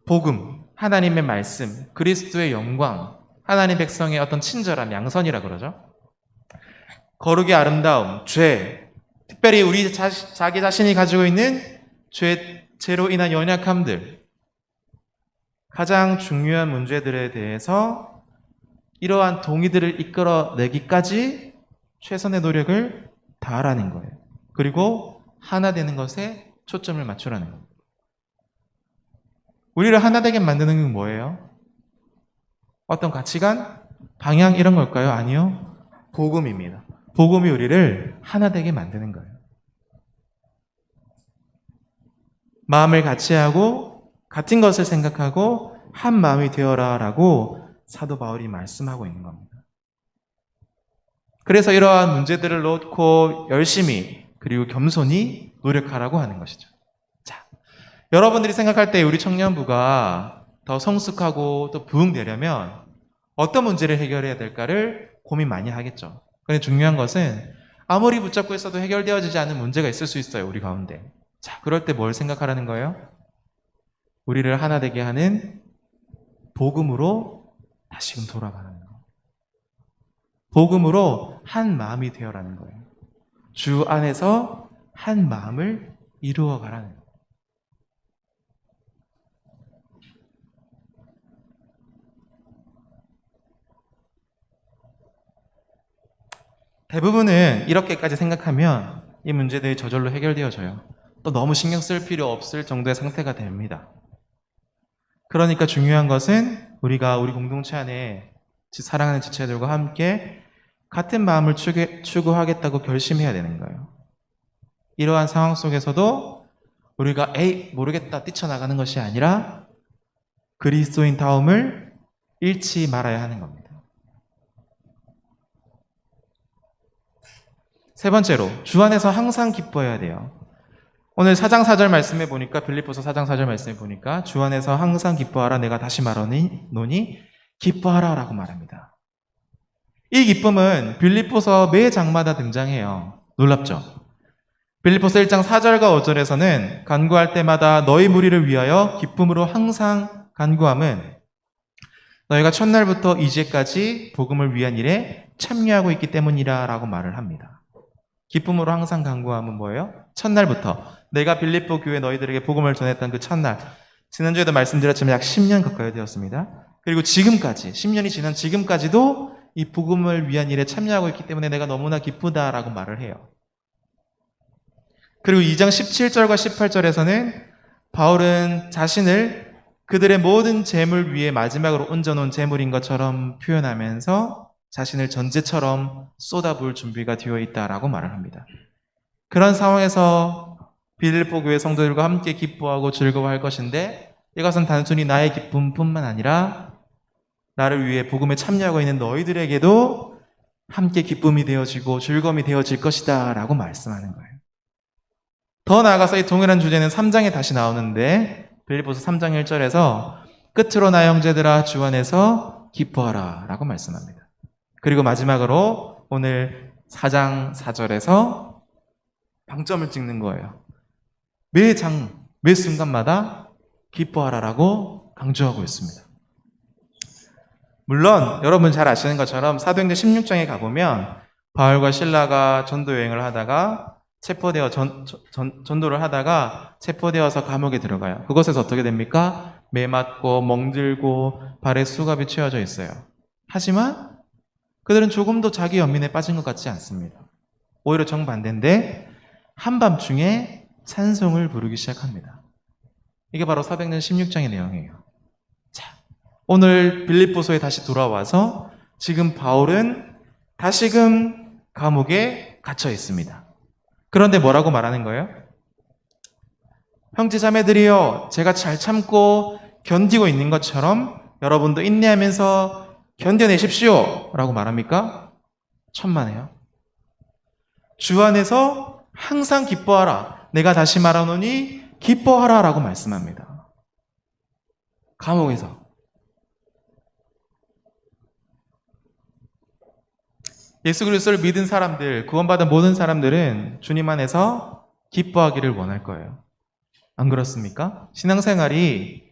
복음, 하나님의 말씀, 그리스도의 영광, 하나님 백성의 어떤 친절함, 양선이라 그러죠. 거룩의 아름다움, 죄, 특별히 우리 자기 자신이 가지고 있는 죄로 인한 연약함들, 가장 중요한 문제들에 대해서 이러한 동의들을 이끌어내기까지 최선의 노력을 다하라는 거예요. 그리고 하나 되는 것에 초점을 맞추라는 거예요. 우리를 하나 되게 만드는 건 뭐예요? 어떤 가치관, 방향 이런 걸까요? 아니요. 복음입니다. 복음이 우리를 하나 되게 만드는 거예요. 마음을 같이 하고 같은 것을 생각하고 한 마음이 되어라라고 사도 바울이 말씀하고 있는 겁니다. 그래서 이러한 문제들을 놓고 열심히 그리고 겸손히 노력하라고 하는 것이죠. 자, 여러분들이 생각할 때 우리 청년부가 더 성숙하고 또 부흥되려면 어떤 문제를 해결해야 될까를 고민 많이 하겠죠. 그런데 중요한 것은 아무리 붙잡고 있어도 해결되어지지 않는 문제가 있을 수 있어요. 우리 가운데. 자, 그럴 때 뭘 생각하라는 거예요? 우리를 하나 되게 하는 복음으로 다시금 돌아가는 거예요. 복음으로 한 마음이 되어라는 거예요. 주 안에서 한 마음을 이루어가라는 거예요. 대부분은 이렇게까지 생각하면 이 문제들이 저절로 해결되어져요. 또 너무 신경 쓸 필요 없을 정도의 상태가 됩니다. 그러니까 중요한 것은 우리가 우리 공동체 안에 사랑하는 지체들과 함께 같은 마음을 추구하겠다고 결심해야 되는 거예요. 이러한 상황 속에서도 우리가 에이 모르겠다 뛰쳐나가는 것이 아니라 그리스도인다움을 잃지 말아야 하는 겁니다. 세 번째로 주 안에서 항상 기뻐해야 돼요. 오늘 4장 4절 말씀해 보니까 빌립보서 4장 4절 말씀해 보니까 주 안에서 항상 기뻐하라 내가 다시 말하노니 기뻐하라 라고 말합니다. 이 기쁨은 빌립보서 매 장마다 등장해요. 놀랍죠? 빌립보서 1장 4절과 5절에서는 간구할 때마다 너희 무리를 위하여 기쁨으로 항상 간구함은 너희가 첫날부터 이제까지 복음을 위한 일에 참여하고 있기 때문이라 라고 말을 합니다. 기쁨으로 항상 간구함은 뭐예요? 첫날부터 내가 빌립보 교회 너희들에게 복음을 전했던 그 첫날, 지난주에도 말씀드렸지만 약 10년 가까이 되었습니다. 그리고 지금까지 10년이 지난 지금까지도 이 복음을 위한 일에 참여하고 있기 때문에 내가 너무나 기쁘다라고 말을 해요. 그리고 2장 17절과 18절에서는 바울은 자신을 그들의 모든 재물 위에 마지막으로 얹어놓은 재물인 것처럼 표현하면서 자신을 전제처럼 쏟아부을 준비가 되어 있다라고 말을 합니다. 그런 상황에서 빌립보 교회 성도들과 함께 기뻐하고 즐거워할 것인데 이것은 단순히 나의 기쁨뿐만 아니라 나를 위해 복음에 참여하고 있는 너희들에게도 함께 기쁨이 되어지고 즐거움이 되어질 것이다 라고 말씀하는 거예요. 더 나아가서 이 동일한 주제는 3장에 다시 나오는데 빌립보서 3장 1절에서 끝으로 나 형제들아 주 안에서 기뻐하라 라고 말씀합니다. 그리고 마지막으로 오늘 4장 4절에서 방점을 찍는 거예요. 매 순간마다 기뻐하라라고 강조하고 있습니다. 물론 여러분 잘 아시는 것처럼 사도행전 16장에 가보면 바울과 실라가 전도 여행을 하다가 전도를 하다가 체포되어서 감옥에 들어가요. 그곳에서 어떻게 됩니까? 매 맞고 멍들고 발에 수갑이 채워져 있어요. 하지만 그들은 조금도 자기 연민에 빠진 것 같지 않습니다. 오히려 정반대인데 한밤중에 찬송을 부르기 시작합니다. 이게 바로 사도행전 16장의 내용이에요. 자, 오늘 빌립보서에 다시 돌아와서 지금 바울은 다시금 감옥에 갇혀 있습니다. 그런데 뭐라고 말하는 거예요? 형제 자매들이여, 제가 잘 참고 견디고 있는 것처럼 여러분도 인내하면서 견뎌내십시오 라고 말합니까? 천만에요. 주 안에서 항상 기뻐하라. 내가 다시 말하노니 기뻐하라 라고 말씀합니다. 감옥에서. 예수 그리스도를 믿은 사람들, 구원받은 모든 사람들은 주님 안에서 기뻐하기를 원할 거예요. 안 그렇습니까? 신앙생활이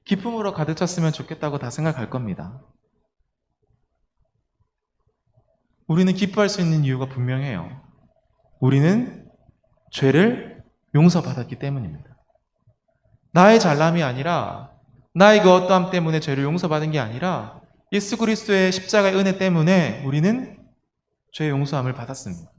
기쁨으로 가득 찼으면 좋겠다고 다 생각할 겁니다. 우리는 기뻐할 수 있는 이유가 분명해요. 우리는 죄를 용서받았기 때문입니다. 나의 잘남이 아니라, 나의 그 어떠함 때문에 죄를 용서받은 게 아니라 예수 그리스도의 십자가의 은혜 때문에 우리는 죄의 용서함을 받았습니다.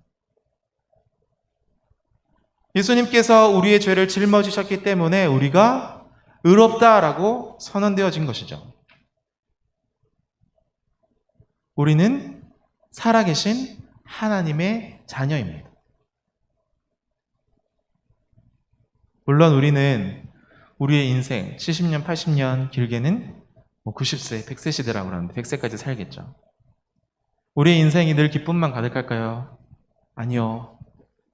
예수님께서 우리의 죄를 짊어지셨기 때문에 우리가 의롭다라고 선언되어진 것이죠. 우리는 살아계신 하나님의 자녀입니다. 물론 우리는 우리의 인생 70년, 80년, 길게는 90세, 100세 시대라고 그러는데 100세까지 살겠죠. 우리의 인생이 늘 기쁨만 가득할까요? 아니요.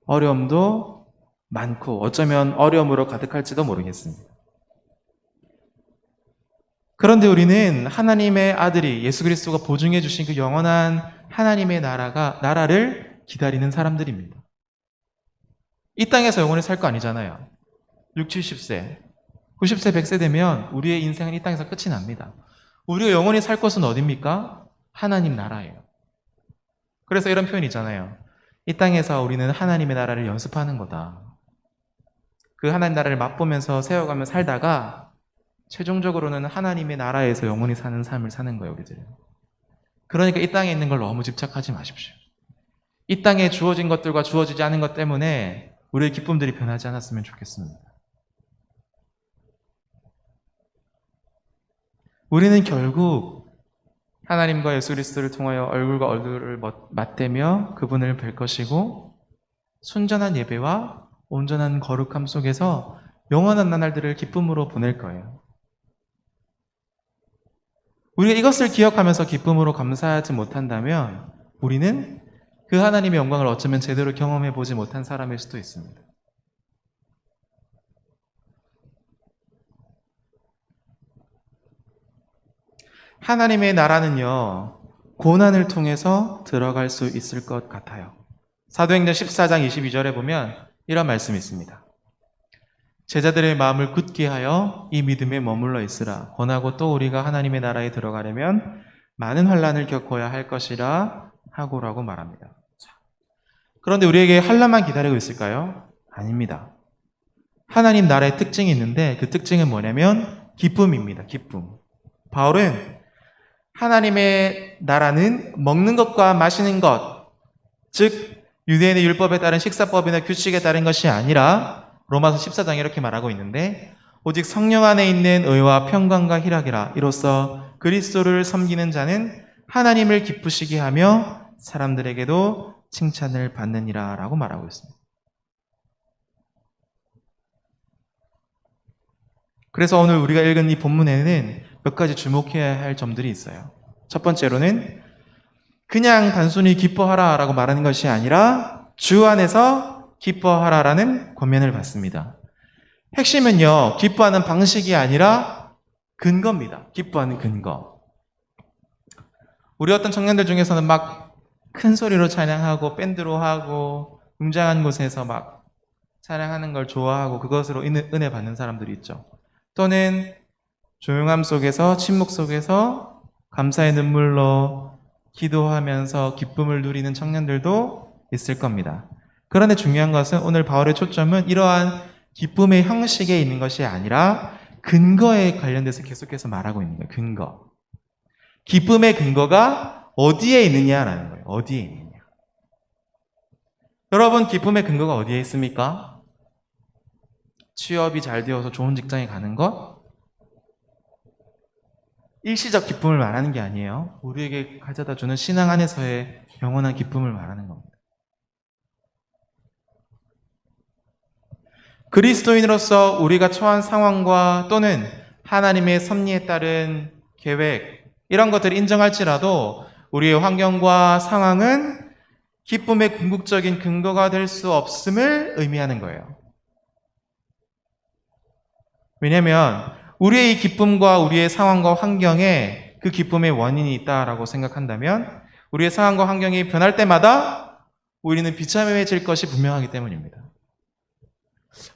어려움도 많고 어쩌면 어려움으로 가득할지도 모르겠습니다. 그런데 우리는 하나님의 아들이 예수 그리스도가 보증해 주신 그 영원한 하나님의 나라를 기다리는 사람들입니다. 이 땅에서 영원히 살 거 아니잖아요. 60, 70세, 90세, 100세 되면 우리의 인생은 이 땅에서 끝이 납니다. 우리가 영원히 살 곳은 어디입니까? 하나님 나라예요. 그래서 이런 표현이 있잖아요. 이 땅에서 우리는 하나님의 나라를 연습하는 거다. 그 하나님 나라를 맛보면서 세워가며 살다가 최종적으로는 하나님의 나라에서 영원히 사는 삶을 사는 거예요, 우리들은. 그러니까 이 땅에 있는 걸 너무 집착하지 마십시오. 이 땅에 주어진 것들과 주어지지 않은 것 때문에 우리의 기쁨들이 변하지 않았으면 좋겠습니다. 우리는 결국 하나님과 예수 그리스도를 통하여 얼굴과 얼굴을 맞대며 그분을 뵐 것이고 순전한 예배와 온전한 거룩함 속에서 영원한 나날들을 기쁨으로 보낼 거예요. 우리가 이것을 기억하면서 기쁨으로 감사하지 못한다면 우리는 그 하나님의 영광을 어쩌면 제대로 경험해 보지 못한 사람일 수도 있습니다. 하나님의 나라는요, 고난을 통해서 들어갈 수 있을 것 같아요. 사도행전 14장 22절에 보면 이런 말씀이 있습니다. 제자들의 마음을 굳게 하여 이 믿음에 머물러 있으라. 권하고 또 우리가 하나님의 나라에 들어가려면 많은 환난을 겪어야 할 것이라 하고라고 말합니다. 그런데 우리에게 환난만 기다리고 있을까요? 아닙니다. 하나님 나라의 특징이 있는데 그 특징은 뭐냐면 기쁨입니다. 기쁨. 바울은 하나님의 나라는 먹는 것과 마시는 것, 즉 유대인의 율법에 따른 식사법이나 규칙에 따른 것이 아니라 로마서 14장에 이렇게 말하고 있는데 오직 성령 안에 있는 의와 평강과 희락이라. 이로써 그리스도를 섬기는 자는 하나님을 기쁘시게 하며 사람들에게도 칭찬을 받느니라 라고 말하고 있습니다. 그래서 오늘 우리가 읽은 이 본문에는 몇 가지 주목해야 할 점들이 있어요. 첫 번째로는 그냥 단순히 기뻐하라 라고 말하는 것이 아니라 주 안에서 기뻐하라 라는 권면을 받습니다. 핵심은요, 기뻐하는 방식이 아니라 근거입니다. 기뻐하는 근거. 우리 어떤 청년들 중에서는 막 큰 소리로 찬양하고 밴드로 하고 웅장한 곳에서 막 찬양하는 걸 좋아하고 그것으로 은혜 받는 사람들이 있죠. 또는 조용함 속에서 침묵 속에서 감사의 눈물로 기도하면서 기쁨을 누리는 청년들도 있을 겁니다. 그런데 중요한 것은 오늘 바울의 초점은 이러한 기쁨의 형식에 있는 것이 아니라 근거에 관련돼서 계속해서 말하고 있는 거예요. 근거. 기쁨의 근거가 어디에 있느냐라는 거예요. 어디에 있느냐. 여러분, 기쁨의 근거가 어디에 있습니까? 취업이 잘 되어서 좋은 직장에 가는 것? 일시적 기쁨을 말하는 게 아니에요. 우리에게 가져다 주는 신앙 안에서의 영원한 기쁨을 말하는 겁니다. 그리스도인으로서 우리가 처한 상황과 또는 하나님의 섭리에 따른 계획, 이런 것들을 인정할지라도 우리의 환경과 상황은 기쁨의 궁극적인 근거가 될 수 없음을 의미하는 거예요. 왜냐하면 우리의 이 기쁨과 우리의 상황과 환경에 그 기쁨의 원인이 있다라고 생각한다면 우리의 상황과 환경이 변할 때마다 우리는 비참해질 것이 분명하기 때문입니다.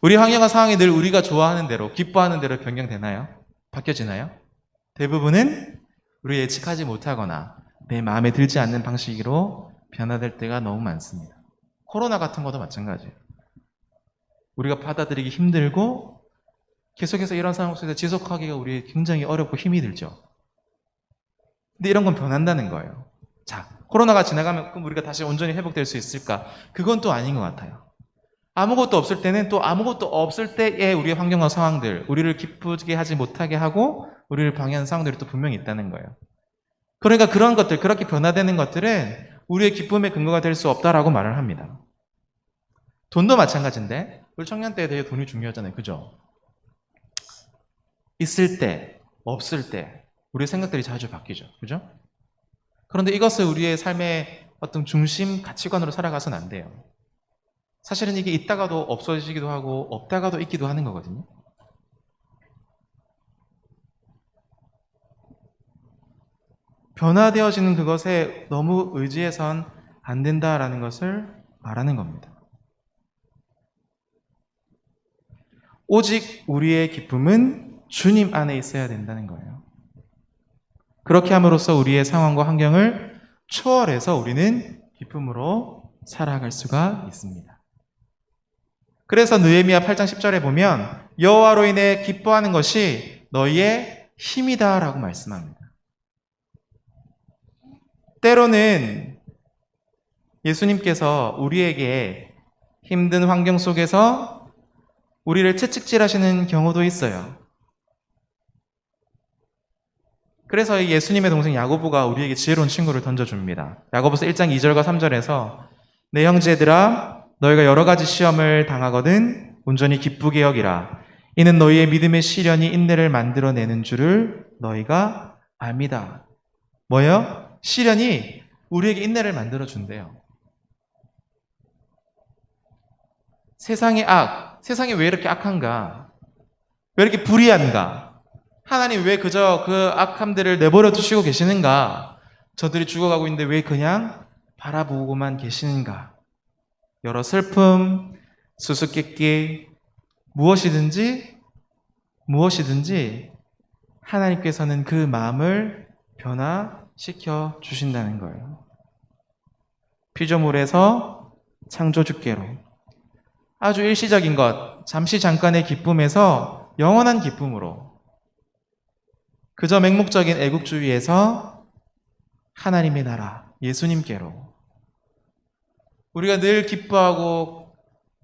우리 환경과 상황이 늘 우리가 좋아하는 대로, 기뻐하는 대로 변경되나요? 바뀌어지나요? 대부분은 우리 예측하지 못하거나 내 마음에 들지 않는 방식으로 변화될 때가 너무 많습니다. 코로나 같은 것도 마찬가지예요. 우리가 받아들이기 힘들고 계속해서 이런 상황 속에서 지속하기가 우리 굉장히 어렵고 힘이 들죠. 근데 이런 건 변한다는 거예요. 자, 코로나가 지나가면 그럼 우리가 다시 온전히 회복될 수 있을까? 그건 또 아닌 것 같아요. 아무것도 없을 때는 또 아무것도 없을 때의 우리의 환경과 상황들, 우리를 기쁘게 하지 못하게 하고 우리를 방해하는 상황들이 또 분명히 있다는 거예요. 그러니까 그런 것들, 그렇게 변화되는 것들은 우리의 기쁨의 근거가 될 수 없다라고 말을 합니다. 돈도 마찬가지인데 우리 청년 때에 되게 돈이 중요하잖아요. 그죠? 있을 때, 없을 때 우리의 생각들이 자주 바뀌죠. 그죠? 그런데 이것을 우리의 삶의 어떤 중심 가치관으로 살아가서는 안 돼요. 사실은 이게 있다가도 없어지기도 하고 없다가도 있기도 하는 거거든요. 변화되어지는 그것에 너무 의지해선 안 된다라는 것을 말하는 겁니다. 오직 우리의 기쁨은 주님 안에 있어야 된다는 거예요. 그렇게 함으로써 우리의 상황과 환경을 초월해서 우리는 기쁨으로 살아갈 수가 있습니다. 그래서 느헤미야 8장 10절에 보면 여호와로 인해 기뻐하는 것이 너희의 힘이다라고 말씀합니다. 때로는 예수님께서 우리에게 힘든 환경 속에서 우리를 채찍질하시는 경우도 있어요. 그래서 예수님의 동생 야고보가 우리에게 지혜로운 친구를 던져줍니다. 야고보서 1장 2절과 3절에서 내 형제들아 너희가 여러 가지 시험을 당하거든 온전히 기쁘게 여기라. 이는 너희의 믿음의 시련이 인내를 만들어내는 줄을 너희가 압니다. 뭐예요? 시련이 우리에게 인내를 만들어준대요. 세상이 왜 이렇게 악한가? 왜 이렇게 불의한가? 하나님 왜 그저 그 악함들을 내버려 두시고 계시는가? 저들이 죽어가고 있는데 왜 그냥 바라보고만 계시는가? 여러 슬픔, 수수께끼, 무엇이든지 하나님께서는 그 마음을 변화시켜 주신다는 거예요. 피조물에서 창조주께로 아주 일시적인 것, 잠시 잠깐의 기쁨에서 영원한 기쁨으로 그저 맹목적인 애국주의에서 하나님의 나라, 예수님께로 우리가 늘 기뻐하고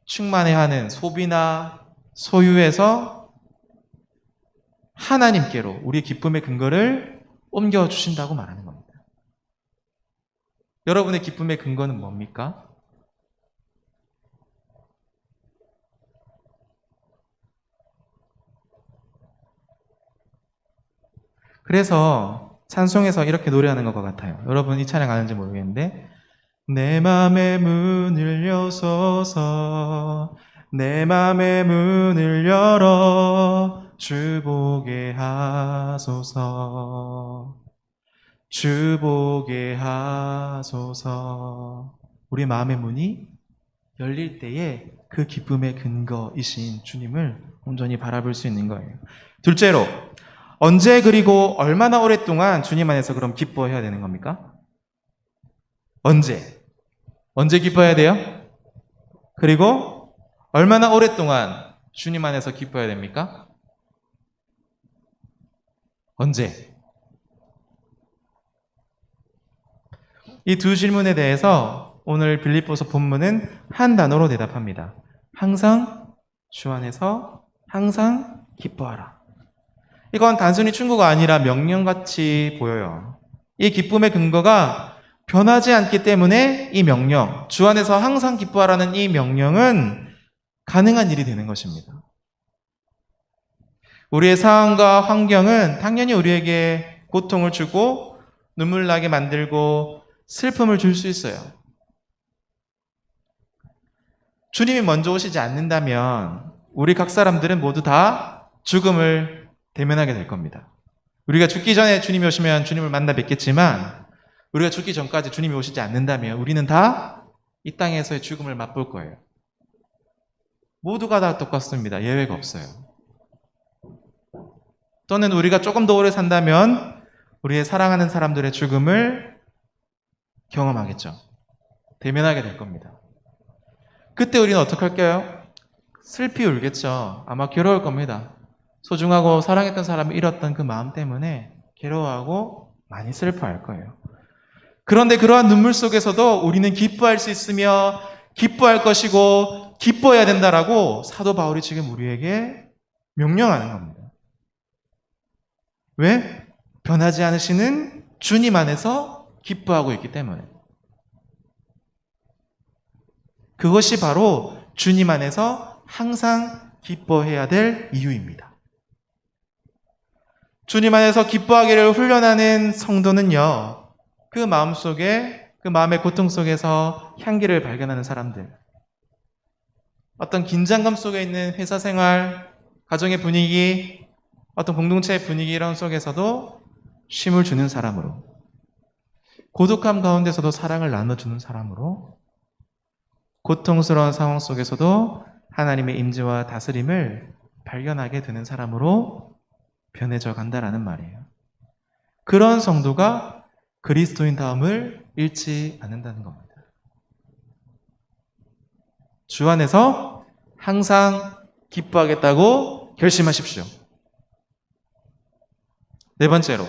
충만해하는 소비나 소유에서 하나님께로 우리의 기쁨의 근거를 옮겨주신다고 말하는 겁니다. 여러분의 기쁨의 근거는 뭡니까? 그래서 찬송에서 이렇게 노래하는 것 같아요. 여러분 이 찬양 아는지 모르겠는데 내 맘의 문을 여소서 내 맘의 문을 열어 주 보게 하소서 주 보게 하소서. 우리 마음의 문이 열릴 때에 그 기쁨의 근거이신 주님을 온전히 바라볼 수 있는 거예요. 둘째로 언제 그리고 얼마나 오랫동안 주님 안에서 그럼 기뻐해야 되는 겁니까? 언제 기뻐해야 돼요? 그리고 얼마나 오랫동안 주님 안에서 기뻐해야 됩니까? 언제? 이 두 질문에 대해서 오늘 빌립보서 본문은 한 단어로 대답합니다. 항상 주 안에서 항상 기뻐하라. 이건 단순히 충고가 아니라 명령같이 보여요. 이 기쁨의 근거가 변하지 않기 때문에 이 명령, 주 안에서 항상 기뻐하라는 이 명령은 가능한 일이 되는 것입니다. 우리의 상황과 환경은 당연히 우리에게 고통을 주고 눈물 나게 만들고 슬픔을 줄 수 있어요. 주님이 먼저 오시지 않는다면 우리 각 사람들은 모두 다 죽음을 대면하게 될 겁니다. 우리가 죽기 전에 주님이 오시면 주님을 만나 뵙겠지만 우리가 죽기 전까지 주님이 오시지 않는다면 우리는 다 이 땅에서의 죽음을 맛볼 거예요. 모두가 다 똑같습니다. 예외가 없어요. 또는 우리가 조금 더 오래 산다면 우리의 사랑하는 사람들의 죽음을 경험하겠죠. 대면하게 될 겁니다. 그때 우리는 어떻게 할까요? 슬피 울겠죠. 아마 괴로울 겁니다. 소중하고 사랑했던 사람을 잃었던 그 마음 때문에 괴로워하고 많이 슬퍼할 거예요. 그런데 그러한 눈물 속에서도 우리는 기뻐할 수 있으며 기뻐할 것이고 기뻐해야 된다라고 사도 바울이 지금 우리에게 명령하는 겁니다. 왜? 변하지 않으시는 주님 안에서 기뻐하고 있기 때문에. 그것이 바로 주님 안에서 항상 기뻐해야 될 이유입니다. 주님 안에서 기뻐하기를 훈련하는 성도는요, 그 마음속에, 그 마음의 고통 속에서 향기를 발견하는 사람들, 어떤 긴장감 속에 있는 회사 생활, 가정의 분위기, 어떤 공동체의 분위기 이런 속에서도 쉼을 주는 사람으로, 고독함 가운데서도 사랑을 나눠주는 사람으로, 고통스러운 상황 속에서도 하나님의 임재와 다스림을 발견하게 되는 사람으로 변해져 간다라는 말이에요. 그런 성도가 그리스도인 다음을 잃지 않는다는 겁니다. 주 안에서 항상 기뻐하겠다고 결심하십시오. 네 번째로,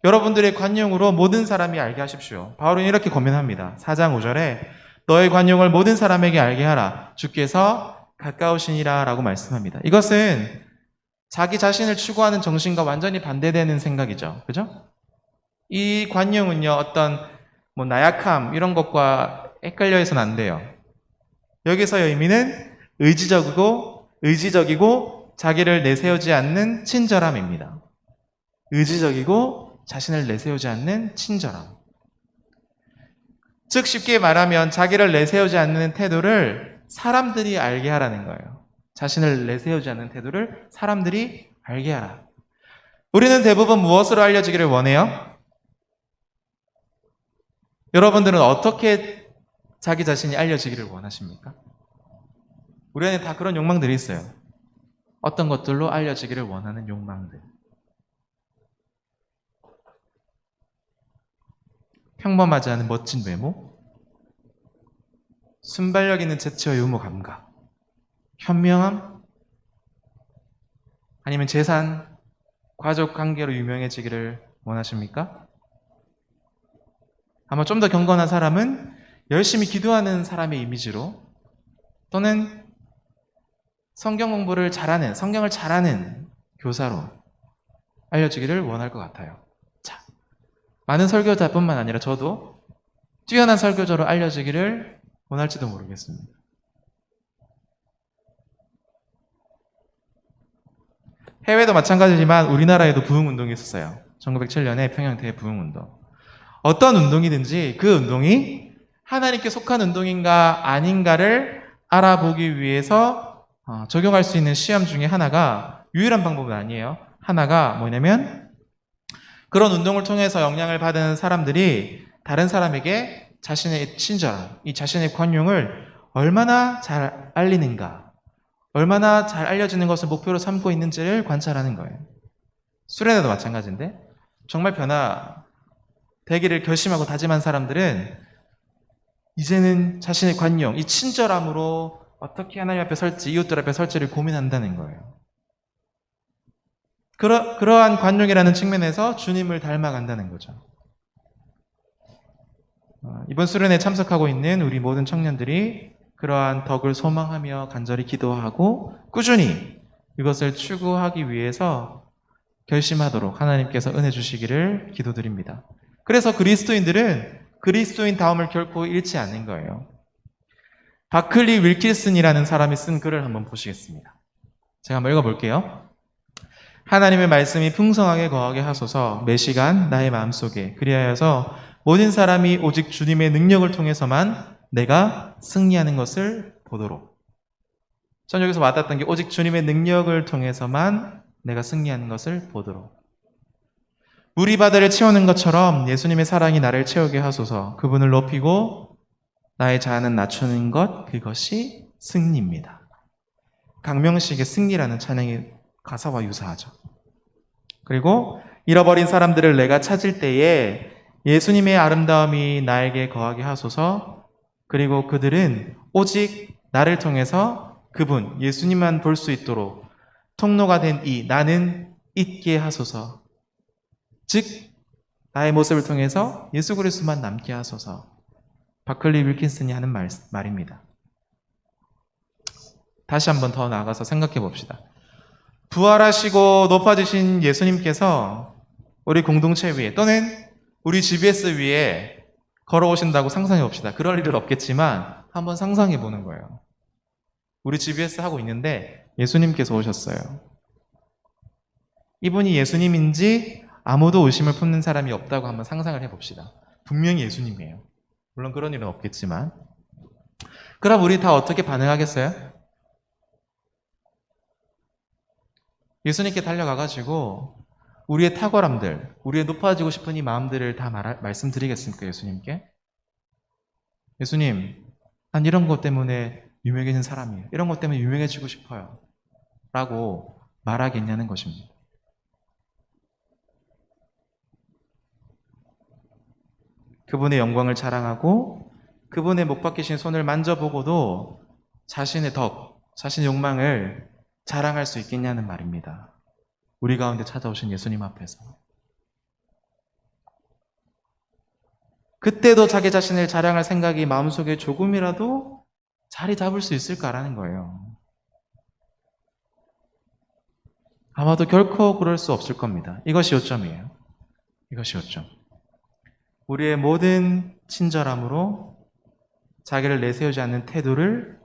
여러분들의 관용으로 모든 사람이 알게 하십시오. 바울은 이렇게 권면합니다. 4장 5절에 너의 관용을 모든 사람에게 알게 하라. 주께서 가까우시니라 라고 말씀합니다. 이것은 자기 자신을 추구하는 정신과 완전히 반대되는 생각이죠. 그죠? 이 관용은요, 어떤 나약함 이런 것과 헷갈려 해서는 안 돼요. 여기서의 의미는 의지적이고 자기를 내세우지 않는 친절함입니다. 의지적이고 자신을 내세우지 않는 친절함. 즉 쉽게 말하면 자기를 내세우지 않는 태도를 사람들이 알게 하라는 거예요. 자신을 내세우지 않는 태도를 사람들이 알게 하라. 우리는 대부분 무엇으로 알려지기를 원해요? 여러분들은 어떻게 자기 자신이 알려지기를 원하십니까? 우리 안에 다 그런 욕망들이 있어요. 어떤 것들로 알려지기를 원하는 욕망들. 평범하지 않은 멋진 외모, 순발력 있는 재치와 유머 감각, 현명함, 아니면 재산, 가족 관계로 유명해지기를 원하십니까? 아마 좀 더 경건한 사람은 열심히 기도하는 사람의 이미지로, 또는 성경 공부를 잘하는, 성경을 잘하는 교사로 알려지기를 원할 것 같아요. 자, 많은 설교자뿐만 아니라 저도 뛰어난 설교자로 알려지기를 원할지도 모르겠습니다. 해외도 마찬가지지만 우리나라에도 부흥운동이 있었어요. 1907년에 평양 대부흥운동. 어떤 운동이든지 그 운동이 하나님께 속한 운동인가 아닌가를 알아보기 위해서 적용할 수 있는 시험 중에 하나가, 유일한 방법은 아니에요. 하나가 뭐냐면, 그런 운동을 통해서 영향을 받은 사람들이 다른 사람에게 자신의 친절함, 이 자신의 관용을 얼마나 잘 알리는가, 얼마나 잘 알려지는 것을 목표로 삼고 있는지를 관찰하는 거예요. 수련회도 마찬가지인데, 정말 되기를 결심하고 다짐한 사람들은 이제는 자신의 관용, 이 친절함으로 어떻게 하나님 앞에 설지, 이웃들 앞에 설지를 고민한다는 거예요. 그러한 관용이라는 측면에서 주님을 닮아간다는 거죠. 이번 수련회에 참석하고 있는 우리 모든 청년들이 그러한 덕을 소망하며 간절히 기도하고 꾸준히 이것을 추구하기 위해서 결심하도록 하나님께서 은혜 주시기를 기도드립니다. 그래서 그리스도인들은 그리스도인 다움을 결코 잃지 않는 거예요. 바클리 윌킬슨이라는 사람이 쓴 글을 한번 보시겠습니다. 제가 한번 읽어볼게요. 하나님의 말씀이 풍성하게 거하게 하소서. 매 시간 나의 마음속에, 그리하여서 모든 사람이 오직 주님의 능력을 통해서만 내가 승리하는 것을 보도록. 전 여기서 와닿았던 게 오직 주님의 능력을 통해서만 내가 승리하는 것을 보도록. 물이 바다를 채우는 것처럼 예수님의 사랑이 나를 채우게 하소서. 그분을 높이고 나의 자아는 낮추는 것, 그것이 승리입니다. 강명식의 승리라는 찬양의 가사와 유사하죠. 그리고 잃어버린 사람들을 내가 찾을 때에 예수님의 아름다움이 나에게 거하게 하소서. 그리고 그들은 오직 나를 통해서 그분, 예수님만 볼 수 있도록 통로가 된 이 나는 있게 하소서. 즉 나의 모습을 통해서 예수 그리스도만 남게 하소서. 바클리 윌킨슨이 하는 말입니다. 다시 한번 더 나아가서 생각해 봅시다. 부활하시고 높아지신 예수님께서 우리 공동체 위에 또는 우리 GBS 위에 걸어오신다고 상상해 봅시다. 그럴 일은 없겠지만 한번 상상해 보는 거예요. 우리 GBS 하고 있는데 예수님께서 오셨어요. 이분이 예수님인지 아무도 의심을 품는 사람이 없다고 한번 상상을 해봅시다. 분명히 예수님이에요. 물론 그런 일은 없겠지만. 그럼 우리 다 어떻게 반응하겠어요? 예수님께 달려가가지고 우리의 탁월함들, 우리의 높아지고 싶은 이 마음들을 다 말씀드리겠습니까? 예수님께? 예수님, 난 이런 것 때문에 유명해진 사람이에요. 이런 것 때문에 유명해지고 싶어요. 라고 말하겠냐는 것입니다. 그분의 영광을 자랑하고 그분의 못 박히신 손을 만져보고도 자신의 덕, 자신의 욕망을 자랑할 수 있겠냐는 말입니다. 우리 가운데 찾아오신 예수님 앞에서. 그때도 자기 자신을 자랑할 생각이 마음속에 조금이라도 자리 잡을 수 있을까라는 거예요. 아마도 결코 그럴 수 없을 겁니다. 이것이 요점이에요. 이것이 요점. 우리의 모든 친절함으로 자기를 내세우지 않는 태도를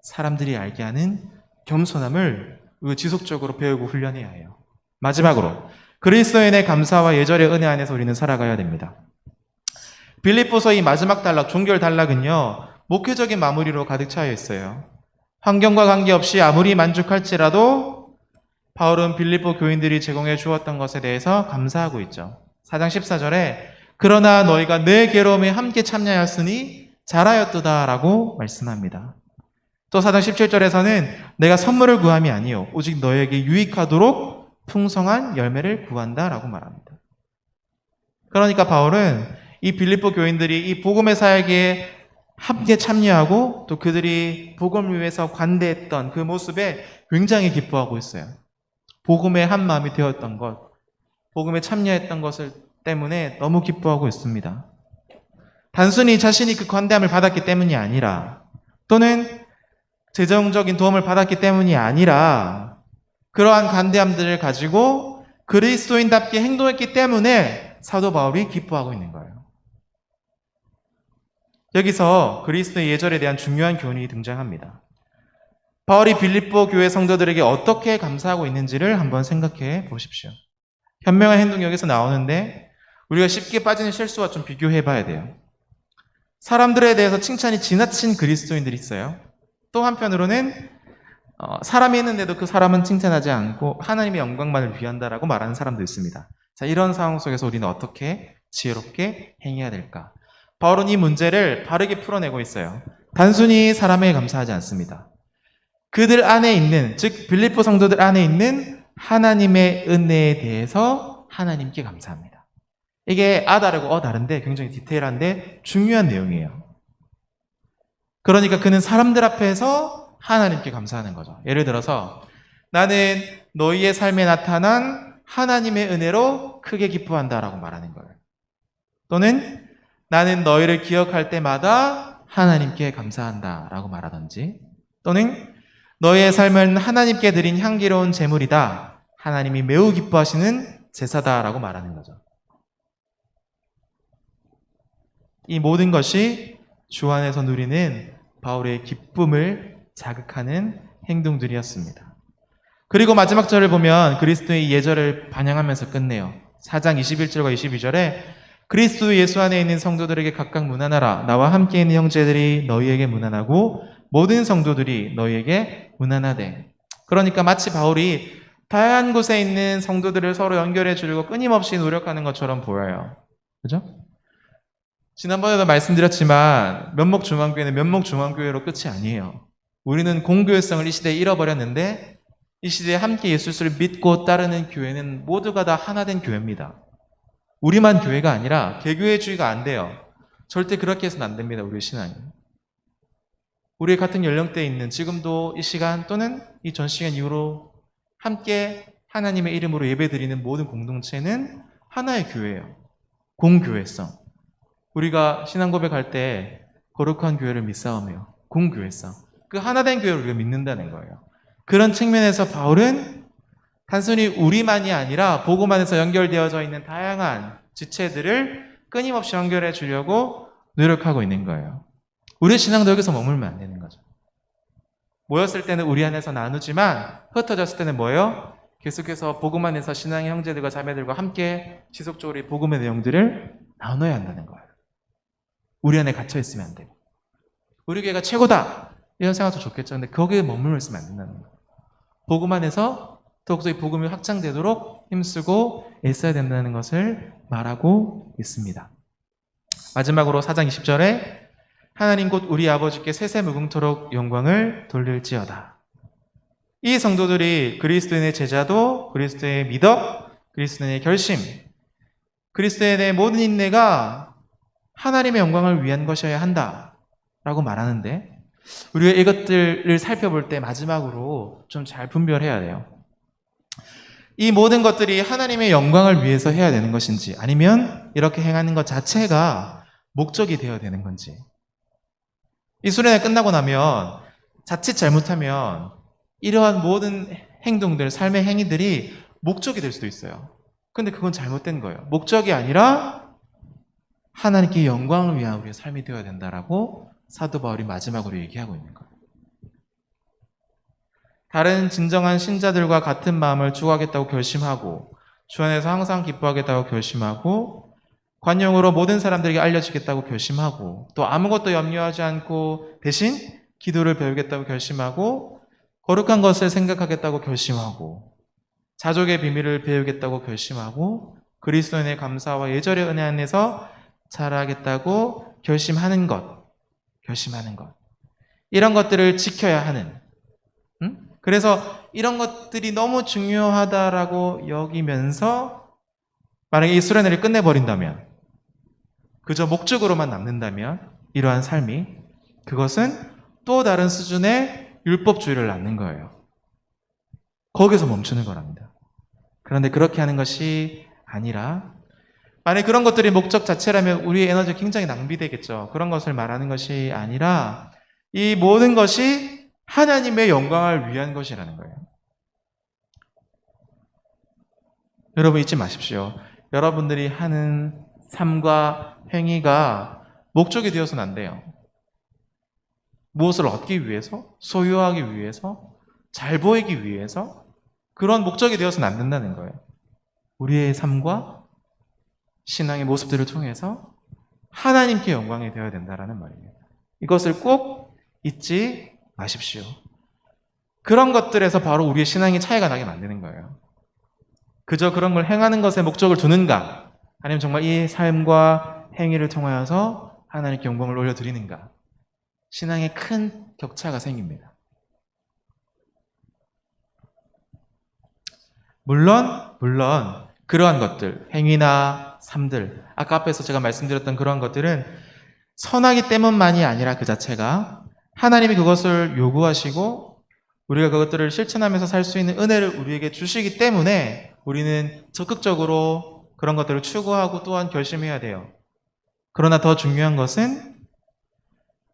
사람들이 알게 하는 겸손함을 지속적으로 배우고 훈련해야 해요. 마지막으로 그리스도인의 감사와 예절의 은혜 안에서 우리는 살아가야 됩니다. 빌립보서 이 마지막 단락, 종결 단락은요, 목회적인 마무리로 가득 차여 있어요. 환경과 관계없이 아무리 만족할지라도 바울은 빌립보 교인들이 제공해 주었던 것에 대해서 감사하고 있죠. 4장 14절에 그러나 너희가 내 괴로움에 함께 참여하였으니 잘하였도다라고 말씀합니다. 또 4장 17절에서는 내가 선물을 구함이 아니요 오직 너에게 유익하도록 풍성한 열매를 구한다라고 말합니다. 그러니까 바울은 이 빌립보 교인들이 이 복음의 사역에 함께 참여하고 또 그들이 복음을 위해서 관대했던 그 모습에 굉장히 기뻐하고 있어요. 복음의 한 마음이 되었던 것, 복음에 참여했던 것을 때문에 너무 기뻐하고 있습니다. 단순히 자신이 그 관대함을 받았기 때문이 아니라 또는 재정적인 도움을 받았기 때문이 아니라 그러한 관대함들을 가지고 그리스도인답게 행동했기 때문에 사도 바울이 기뻐하고 있는 거예요. 여기서 그리스도의 예절에 대한 중요한 교훈이 등장합니다. 바울이 빌립보 교회 성도들에게 어떻게 감사하고 있는지를 한번 생각해 보십시오. 현명한 행동이 여기서 나오는데 우리가 쉽게 빠지는 실수와 좀 비교해 봐야 돼요. 사람들에 대해서 칭찬이 지나친 그리스도인들이 있어요. 또 한편으로는 사람이 했는데도 그 사람은 칭찬하지 않고 하나님의 영광만을 위한다라고 말하는 사람도 있습니다. 자, 이런 상황 속에서 우리는 어떻게 지혜롭게 행해야 될까? 바울은 이 문제를 바르게 풀어내고 있어요. 단순히 사람에게 감사하지 않습니다. 그들 안에 있는, 즉 빌립보 성도들 안에 있는 하나님의 은혜에 대해서 하나님께 감사합니다. 이게 다르고 다른데 굉장히 디테일한데 중요한 내용이에요. 그러니까 그는 사람들 앞에서 하나님께 감사하는 거죠. 예를 들어서 나는 너희의 삶에 나타난 하나님의 은혜로 크게 기뻐한다라고 말하는 거예요. 또는 나는 너희를 기억할 때마다 하나님께 감사한다라고 말하든지, 또는 너희의 삶은 하나님께 드린 향기로운 제물이다, 하나님이 매우 기뻐하시는 제사다라고 말하는 거죠. 이 모든 것이 주 안에서 누리는 바울의 기쁨을 자극하는 행동들이었습니다. 그리고 마지막 절을 보면 그리스도의 예절을 반영하면서 끝내요. 4장 21절과 22절에 그리스도 예수 안에 있는 성도들에게 각각 문안하라. 나와 함께 있는 형제들이 너희에게 문안하고 모든 성도들이 너희에게 문안하되. 그러니까 마치 바울이 다양한 곳에 있는 성도들을 서로 연결해 주려고 끊임없이 노력하는 것처럼 보여요. 그죠? 지난번에도 말씀드렸지만 면목중앙교회는 면목중앙교회로 끝이 아니에요. 우리는 공교회성을 이 시대에 잃어버렸는데 이 시대에 함께 예수를 믿고 따르는 교회는 모두가 다 하나된 교회입니다. 우리만 교회가 아니라 개교회주의가 안 돼요. 절대 그렇게 해서는 안 됩니다. 우리의 신앙이. 우리의 같은 연령대에 있는 지금도 이 시간 또는 이 전 시간 이후로 함께 하나님의 이름으로 예배드리는 모든 공동체는 하나의 교회예요. 공교회성. 우리가 신앙 고백할 때 거룩한 교회를 믿사오며 공교회성. 그 하나된 교회를 우리가 믿는다는 거예요. 그런 측면에서 바울은 단순히 우리만이 아니라 복음 안에서 연결되어져 있는 다양한 지체들을 끊임없이 연결해 주려고 노력하고 있는 거예요. 우리의 신앙도 여기서 머물면 안 되는 거죠. 모였을 때는 우리 안에서 나누지만 흩어졌을 때는 뭐예요? 계속해서 복음 안에서 신앙의 형제들과 자매들과 함께 지속적으로 이 복음의 내용들을 나눠야 한다는 거예요. 우리 안에 갇혀 있으면 안 되고. 우리 교회가 최고다! 이런 생각도 좋겠죠. 근데 거기에 머물러 있으면 안 된다는 거예요. 복음 안에서 더욱더 이 복음이 확장되도록 힘쓰고 애써야 된다는 것을 말하고 있습니다. 마지막으로 4장 20절에 하나님 곧 우리 아버지께 세세무궁토록 영광을 돌릴지어다. 이 성도들이 그리스도인의 제자도, 그리스도의 미덕, 그리스도인의 결심, 그리스도인의 모든 인내가 하나님의 영광을 위한 것이어야 한다라고 말하는데 우리가 이것들을 살펴볼 때 마지막으로 좀 잘 분별해야 돼요. 이 모든 것들이 하나님의 영광을 위해서 해야 되는 것인지 아니면 이렇게 행하는 것 자체가 목적이 되어야 되는 건지. 이 수련회 끝나고 나면 자칫 잘못하면 이러한 모든 행동들, 삶의 행위들이 목적이 될 수도 있어요. 근데 그건 잘못된 거예요. 목적이 아니라 하나님께 영광을 위한 우리의 삶이 되어야 된다라고 사도 바울이 마지막으로 얘기하고 있는 거예요. 다른 진정한 신자들과 같은 마음을 추구하겠다고 결심하고 주 안에서 항상 기뻐하겠다고 결심하고 관용으로 모든 사람들에게 알려지겠다고 결심하고 또 아무것도 염려하지 않고 대신 기도를 배우겠다고 결심하고 거룩한 것을 생각하겠다고 결심하고 자족의 비밀을 배우겠다고 결심하고 그리스도인의 감사와 예절의 은혜 안에서 자라겠다고 결심하는 것. 이런 것들을 지켜야 하는. 그래서 이런 것들이 너무 중요하다라고 여기면서 만약에 이 수련회를 끝내버린다면 그저 목적으로만 남는다면 이러한 삶이 그것은 또 다른 수준의 율법주의를 낳는 거예요. 거기서 멈추는 거랍니다. 그런데 그렇게 하는 것이 아니라 만약 그런 것들이 목적 자체라면 우리의 에너지가 굉장히 낭비되겠죠. 그런 것을 말하는 것이 아니라 이 모든 것이 하나님의 영광을 위한 것이라는 거예요. 여러분 잊지 마십시오. 여러분들이 하는 삶과 행위가 목적이 되어서는 안 돼요. 무엇을 얻기 위해서, 소유하기 위해서, 잘 보이기 위해서 그런 목적이 되어서는 안 된다는 거예요. 우리의 삶과 신앙의 모습들을 통해서 하나님께 영광이 되어야 된다는 말입니다. 이것을 꼭 잊지 마십시오. 그런 것들에서 바로 우리의 신앙의 차이가 나게 만드는 거예요. 그저 그런 걸 행하는 것에 목적을 두는가 아니면 정말 이 삶과 행위를 통하여서 하나님께 영광을 올려드리는가 신앙에 큰 격차가 생깁니다. 물론 그러한 것들, 행위나 삶들, 아까 앞에서 제가 말씀드렸던 그러한 것들은 선하기 때문만이 아니라 그 자체가 하나님이 그것을 요구하시고 우리가 그것들을 실천하면서 살 수 있는 은혜를 우리에게 주시기 때문에 우리는 적극적으로 그런 것들을 추구하고 또한 결심해야 돼요. 그러나 더 중요한 것은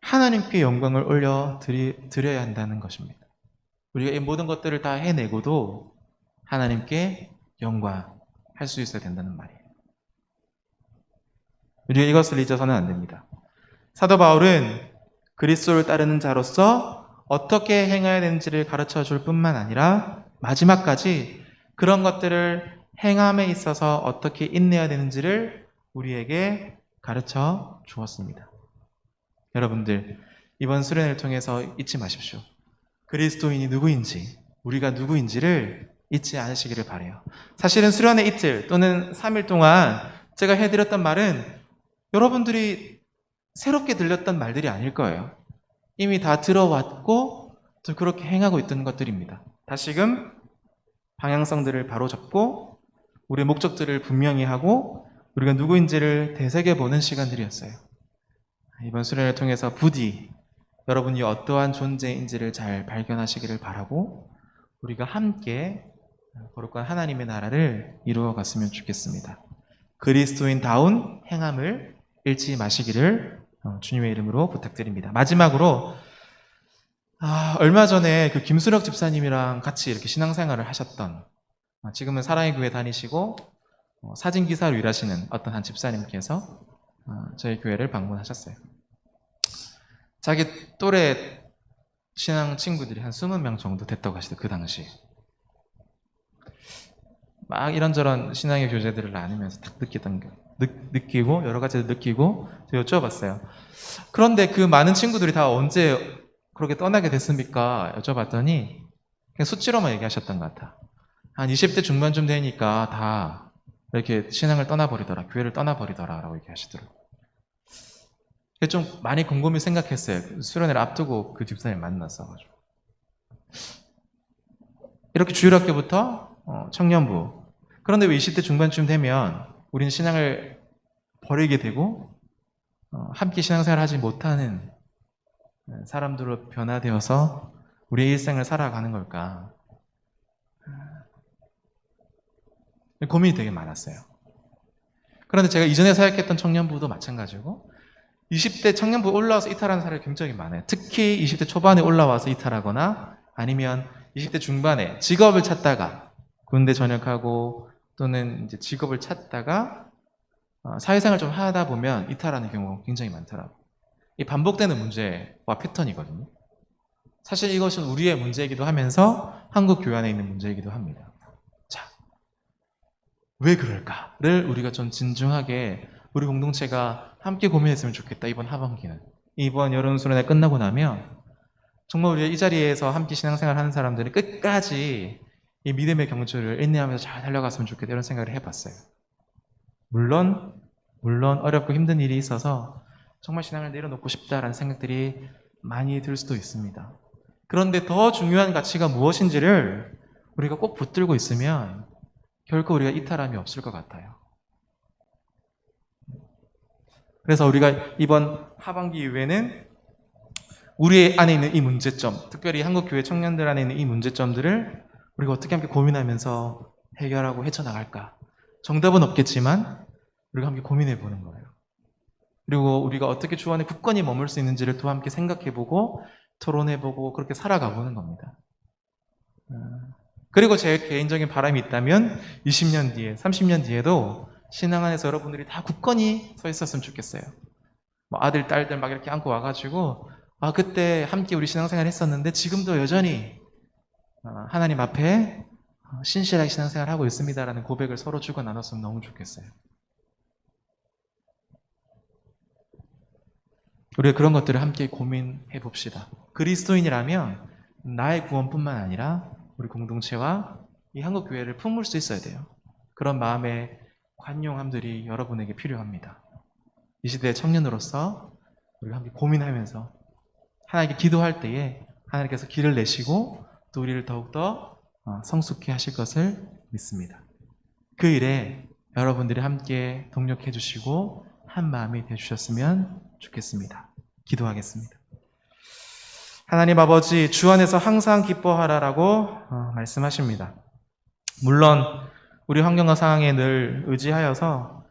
하나님께 영광을 올려드려야 한다는 것입니다. 우리가 이 모든 것들을 다 해내고도 하나님께 영광할 수 있어야 된다는 말이에요. 우리가 이것을 잊어서는 안 됩니다. 사도 바울은 그리스도를 따르는 자로서 어떻게 행해야 되는지를 가르쳐 줄 뿐만 아니라 마지막까지 그런 것들을 행함에 있어서 어떻게 인내해야 되는지를 우리에게 가르쳐 주었습니다. 여러분들, 이번 수련회를 통해서 잊지 마십시오. 그리스도인이 누구인지, 우리가 누구인지를 잊지 않으시기를 바라요. 사실은 수련회 이틀 또는 3일 동안 제가 해드렸던 말은 여러분들이 새롭게 들렸던 말들이 아닐 거예요. 이미 다 들어왔고 또 그렇게 행하고 있던 것들입니다. 다시금 방향성들을 바로잡고 우리의 목적들을 분명히 하고 우리가 누구인지를 되새겨보는 시간들이었어요. 이번 수련을 통해서 부디 여러분이 어떠한 존재인지를 잘 발견하시기를 바라고 우리가 함께 거룩한 하나님의 나라를 이루어갔으면 좋겠습니다. 그리스도인다운 행함을 잃지 마시기를 주님의 이름으로 부탁드립니다. 마지막으로 얼마 전에 그 김수력 집사님이랑 같이 이렇게 신앙생활을 하셨던 지금은 사랑의 교회 다니시고 사진기사로 일하시는 어떤 한 집사님께서 저희 교회를 방문하셨어요. 자기 또래 신앙 친구들이 한 20명 정도 됐다고 하시더라고요. 그 당시에. 막 이런저런 신앙의 교제들을 나누면서 딱 느끼고 여러 가지를 느끼고 제가 여쭤봤어요. 그런데 그 많은 친구들이 다 언제 그렇게 떠나게 됐습니까? 여쭤봤더니 그냥 수치로만 얘기하셨던 것 같아. 한 20대 중반쯤 되니까 다 이렇게 신앙을 떠나버리더라, 교회를 떠나버리더라 라고 얘기하시더라고요. 좀 많이 곰곰이 생각했어요. 수련회를 앞두고 그 집사님 만났어가지고. 이렇게 주일학교부터 청년부. 그런데 왜 20대 중반쯤 되면 우리는 신앙을 버리게 되고 함께 신앙생활을 하지 못하는 사람들로 변화되어서 우리의 일생을 살아가는 걸까? 고민이 되게 많았어요. 그런데 제가 이전에 사역했던 청년부도 마찬가지고 20대 청년부 올라와서 이탈하는 사람이 굉장히 많아요. 특히 20대 초반에 올라와서 이탈하거나 아니면 20대 중반에 직업을 찾다가 군대 전역하고 또는 이제 직업을 찾다가 사회생활 좀 하다 보면 이탈하는 경우가 굉장히 많더라고요. 이 반복되는 문제와 패턴이거든요. 사실 이것은 우리의 문제이기도 하면서 한국 교회 안에 있는 문제이기도 합니다. 자, 왜 그럴까를 우리가 좀 진중하게 우리 공동체가 함께 고민했으면 좋겠다. 이번 하반기는. 이번 여름 수련회 끝나고 나면 정말 우리가 이 자리에서 함께 신앙생활 하는 사람들이 끝까지 이 믿음의 경주를 인내하면서 잘 달려갔으면 좋겠다. 이런 생각을 해봤어요. 물론 어렵고 힘든 일이 있어서 정말 신앙을 내려놓고 싶다라는 생각들이 많이 들 수도 있습니다. 그런데 더 중요한 가치가 무엇인지를 우리가 꼭 붙들고 있으면 결코 우리가 이탈함이 없을 것 같아요. 그래서 우리가 이번 하반기 이후에는 우리 안에 있는 이 문제점, 특별히 한국교회 청년들 안에 있는 이 문제점들을 우리가 어떻게 함께 고민하면서 해결하고 헤쳐나갈까? 정답은 없겠지만 우리가 함께 고민해 보는 거예요. 그리고 우리가 어떻게 주 안에 굳건히 머물 수 있는지를 또 함께 생각해보고 토론해보고 그렇게 살아가보는 겁니다. 그리고 제 개인적인 바람이 있다면 20년 뒤에, 30년 뒤에도 신앙 안에서 여러분들이 다 굳건히 서 있었으면 좋겠어요. 뭐 아들, 딸들 막 이렇게 안고 와가지고 그때 함께 우리 신앙생활 했었는데 지금도 여전히 하나님 앞에 신실하게 신앙생활 하고 있습니다라는 고백을 서로 주고 나눴으면 너무 좋겠어요. 우리가 그런 것들을 함께 고민해 봅시다. 그리스도인이라면 나의 구원뿐만 아니라 우리 공동체와 이 한국교회를 품을 수 있어야 돼요. 그런 마음의 관용함들이 여러분에게 필요합니다. 이 시대의 청년으로서 우리가 함께 고민하면서 하나님께 기도할 때에 하나님께서 길을 내시고 또 우리를 더욱더 성숙해 하실 것을 믿습니다. 그 일에 여러분들이 함께 동력해 주시고 한 마음이 되주셨으면 좋겠습니다. 기도하겠습니다. 하나님 아버지, 주 안에서 항상 기뻐하라라고 말씀하십니다. 물론 우리 환경과 상황에 늘 의지하여서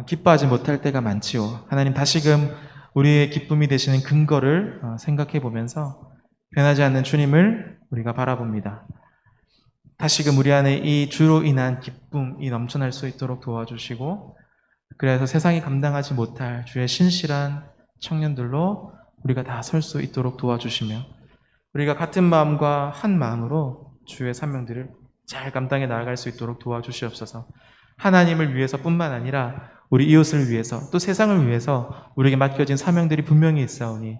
기뻐하지 못할 때가 많지요. 하나님, 다시금 우리의 기쁨이 되시는 근거를 생각해 보면서 변하지 않는 주님을 우리가 바라봅니다. 다시금 우리 안에 이 주로 인한 기쁨이 넘쳐날 수 있도록 도와주시고, 그래서 세상이 감당하지 못할 주의 신실한 청년들로 우리가 다 설 수 있도록 도와주시며, 우리가 같은 마음과 한 마음으로 주의 사명들을 잘 감당해 나아갈 수 있도록 도와주시옵소서. 하나님을 위해서뿐만 아니라 우리 이웃을 위해서 또 세상을 위해서 우리에게 맡겨진 사명들이 분명히 있사오니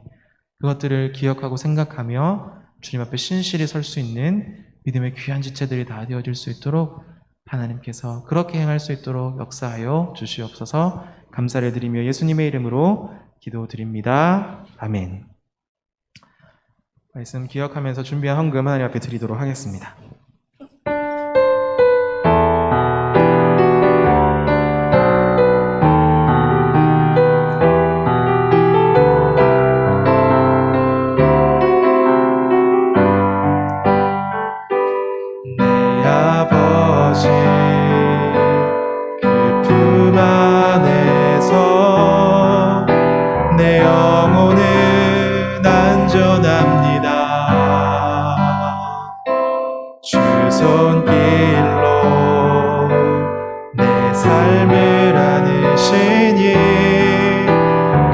그것들을 기억하고 생각하며 주님 앞에 신실히 설 수 있는 믿음의 귀한 지체들이 다 되어질 수 있도록 하나님께서 그렇게 행할 수 있도록 역사하여 주시옵소서. 감사를 드리며 예수님의 이름으로 기도드립니다. 아멘. 말씀 기억하면서 준비한 헌금 하나님 앞에 드리도록 하겠습니다. 내 아버지 그 품 안에서 내 영혼은 안전합니다. 주 손길로 내 삶을 안으시니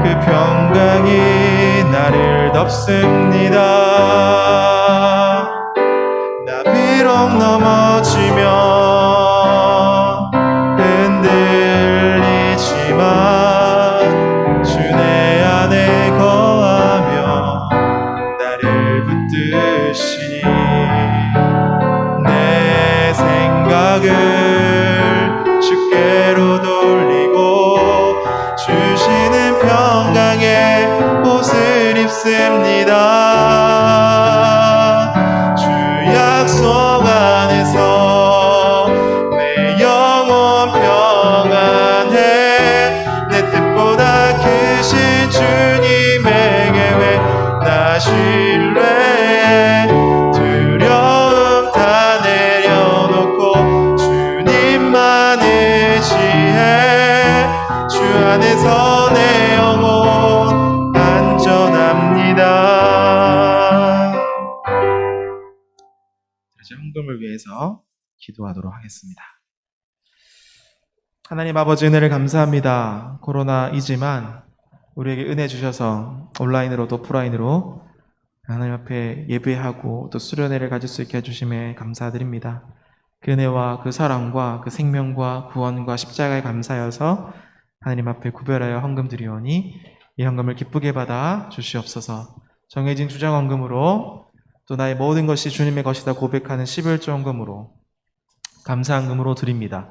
그 평강이 나를 덮습니다. 나 비록 넘어지면 흔들리지만 주 내 안에 거하며 나를 붙드시니 내 생각을 주께로 돌리고 주시는 평강의 옷을 입습니다. 주 약속 안에서 내 영혼 평안해. 내 뜻보다 크신 주님에게 왜 나 신뢰해. 두려움 다 내려놓고 주님만 의지해. 주 안에서 내 영혼 안전합니다. 이제 헌금을 위해서 기도하도록 하겠습니다. 하나님 아버지 은혜를 감사합니다. 코로나이지만 우리에게 은혜 주셔서 온라인으로도 오프라인으로 하나님 앞에 예배하고 또 수련회를 가질 수 있게 해주심에 감사드립니다. 그 은혜와 그 사랑과 그 생명과 구원과 십자가에 감사하여서 하나님 앞에 구별하여 헌금 드리오니 이 헌금을 기쁘게 받아 주시옵소서. 정해진 주장 헌금으로 또 나의 모든 것이 주님의 것이다 고백하는 11조 헌금으로 감사한 금으로 드립니다.